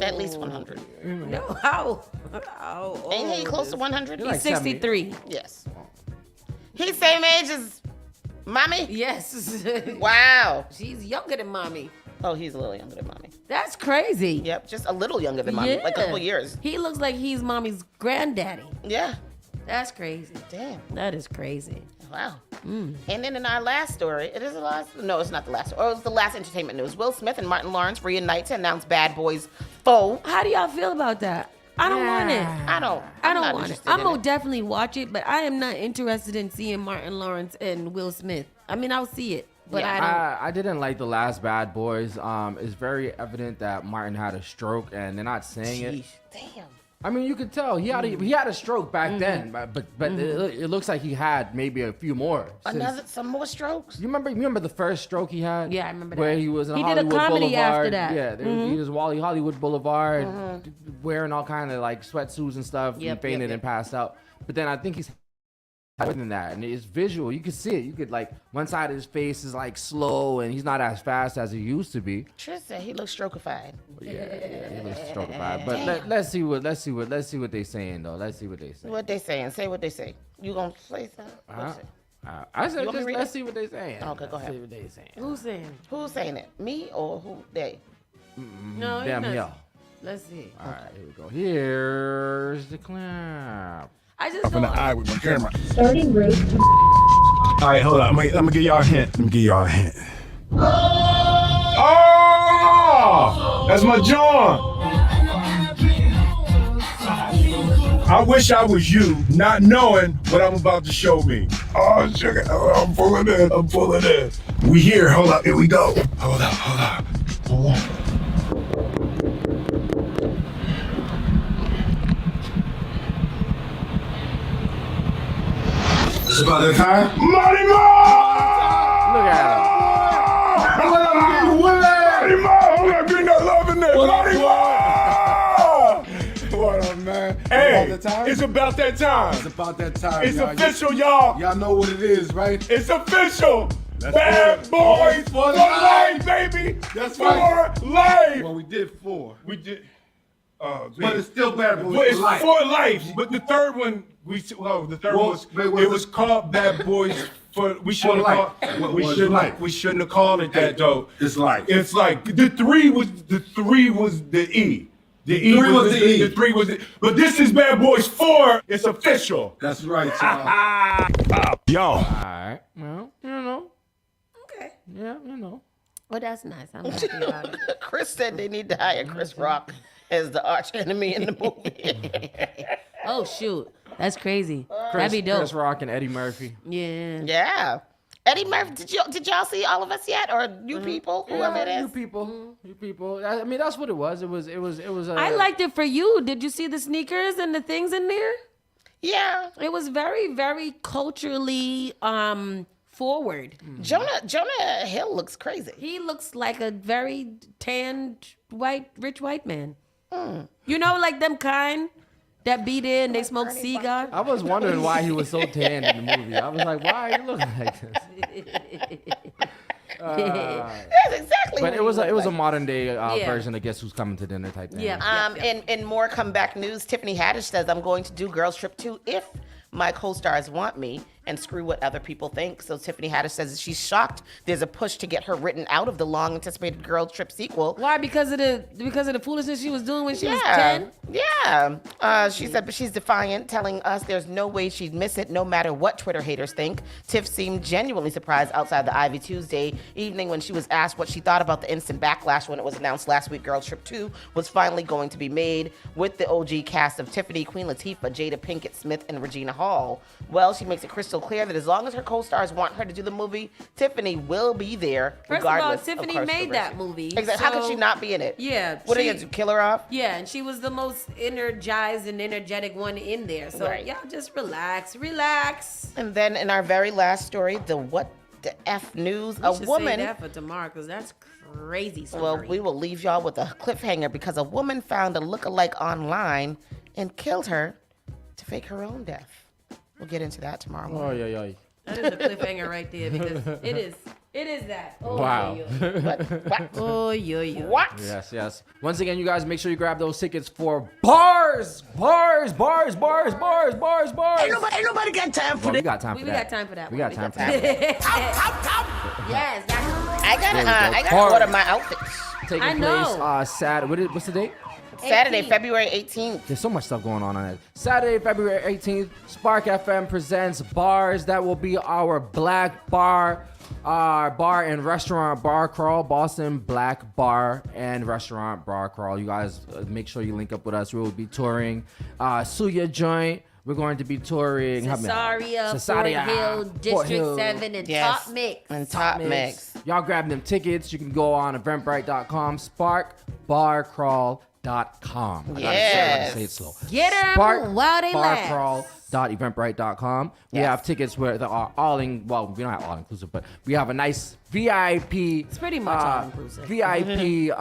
At least 100. No, how Ain't he close to 100? He's 63. Yes. He's same age as mommy? Yes. Wow. She's younger than mommy. Oh, he's a little younger than mommy. That's crazy. Yep, just a little younger than mommy, like a couple years. He looks like he's mommy's granddaddy. Yeah. That's crazy. Damn. That is crazy. Wow. And then in our last story, it is the last? No, it's not the last. Or it's the last entertainment news. Will Smith and Martin Lawrence reunite to announce Bad Boys 4. How do y'all feel about that? I don't want it. I don't want it. I'm gonna definitely watch it, but I am not interested in seeing Martin Lawrence and Will Smith. I mean, I'll see it, but I don't. I didn't like the last Bad Boys. It's very evident that Martin had a stroke, and they're not saying it. Damn. I mean, you could tell he had a stroke back then, but it looks like he had maybe a few more. Some more strokes. You remember the first stroke he had? Yeah, I remember where that. he was in He did a Hollywood comedy Boulevard. after that. Yeah, he was Hollywood Boulevard, wearing all kind of like sweatsuits and stuff, and fainted and passed out. But then I think he's more than that, and it's visual. You can see it. You could like one side of his face is like slow, and he's not as fast as he used to be. Trish said he looks strokified. Yeah, he looks strokified. But let's see what they saying though. Let's see what they say. What they saying? Say what they say. You gonna say something? I said You want me just to read let's it? see what they saying. Okay, go ahead. See what they saying. Who's saying? Who's saying it? Me or who? They? No, Damn not. yeah. Let's see. All right, here we go. Here's the clip. I just Up in the eye with my camera. Starting route. All right, hold on. Let me give y'all a hint. Oh, that's my John. I wish I was you, not knowing what I'm about to show me. Oh, sugar. Oh, I'm pulling in. We here. Hold up. Here we go. Hold up. It's about that time. Money Mo! Look at him. Money Mo! I'm not getting that love in there. Money Mo! What up, man? Hey, About that time? it's about that time. It's about that time. It's y'all. official, y'all. Y'all know what it is, right? It's official. Let's Bad do it. Boys for life, baby. That's for right. life. Well, we did 4. We did. But it's still Bad Boys But it's for life. for life. But the third one, was called Bad Boys for. We shouldn't have called. We shouldn't have called it that though. It's life. It's like the three was the E. The E was the E. The 3 was the. But this is Bad Boys 4. It's official. That's right, y'all. Yo. All right. Well, you know. Okay. Yeah, you know. Well, that's nice. I'm happy about it. Chris said they need to hire Chris Rock as the arch enemy in the movie. Oh shoot, that's crazy. That'd be dope. Chris Rock and Eddie Murphy. Yeah. Yeah. Eddie Murphy, did y'all see All of Us yet, or you people, whoever it is? You people. I mean, that's what it was. It was. I liked it for you. Did you see the sneakers and the things in there? Yeah. It was very, very culturally forward. Jonah Hill looks crazy. He looks like a very tanned rich white man. You know, like them kind that beat in, they smoke cigar. I was wondering why he was so tan in the movie. I was like, why are you looking like this? That's exactly. But what it was he a looked like. modern day version of Guess Who's Coming to Dinner type thing. Yeah. In more comeback news, Tiffany Haddish says, I'm going to do Girls Trip 2 if my co-stars want me, and screw what other people think. So Tiffany Haddish says she's shocked there's a push to get her written out of the long-anticipated Girls Trip sequel. Why? Because of the foolishness she was doing when she was 10? Yeah. She said, but she's defiant, telling us there's no way she'd miss it, no matter what Twitter haters think. Tiff seemed genuinely surprised outside the Ivy Tuesday evening when she was asked what she thought about the instant backlash when it was announced last week Girls Trip 2 was finally going to be made with the OG cast of Tiffany, Queen Latifah, Jada Pinkett Smith, and Regina Hall. Well, she makes it crystal clear that as long as her co-stars want her to do the movie, Tiffany will be there regardless. First of all, Tiffany of made that movie. Exactly. How could she not be in it? Yeah. What are you going to do, kill her off? Yeah, and she was the most energized and energetic one in there. So y'all just relax. And then in our very last story, the what the F news, We a should woman. say that for tomorrow because that's crazy story. Well, we will leave y'all with a cliffhanger because a woman found a lookalike online and killed her to fake her own death. We'll get into that tomorrow morning. Oh, yeah. That is a cliffhanger right there because it is that. Oh, Wow. What? Oh, yo. What? Yes. Once again, you guys make sure you grab those tickets for bars. Ain't nobody got time for Well, that. we got time for We that. got time for that. We got time for that. Yes. I gotta order my outfits. Taking I know. place Saturday. What's the date? Saturday, February 18th. There's so much stuff going on it. Saturday, February 18th, Spark FM presents Bars. That will be our black bar, bar and restaurant bar crawl, Boston Black Bar and Restaurant Bar Crawl. You guys make sure you link up with us. We will be touring Suya Joint. We're going to be touring Cesaria, Cesaria, Fort Hill, Fort District Hill. 7, and Yes. Top Mix. And Top Mix. Y'all grab them tickets. You can go on eventbrite.com, sparkbarcrawl.com. I gotta say it slow. Get 'em while they last. Sparkbarcrawl.eventbrite.com. We have tickets where they are well, we don't have all inclusive, but we have a nice VIP. It's pretty much all inclusive. VIP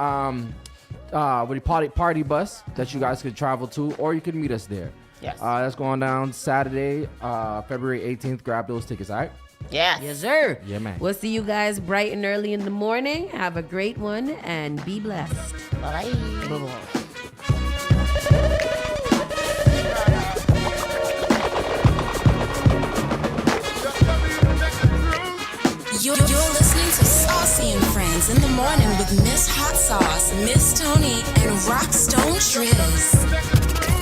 party bus that you guys could travel to, or you can meet us there. Yes. That's going down Saturday, February 18th. Grab those tickets, all right? Yes, sir. Yeah, man. We'll see you guys bright and early in the morning. Have a great one and be blessed. Bye. You're listening to Saucy and Friends in the morning with Miss Hot Sauce, Miss Tony, and Rockstone Triz.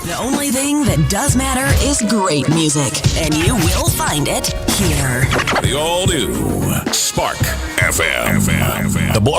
The only thing that does matter is great music, and you will find it here. The all new Spark FM. The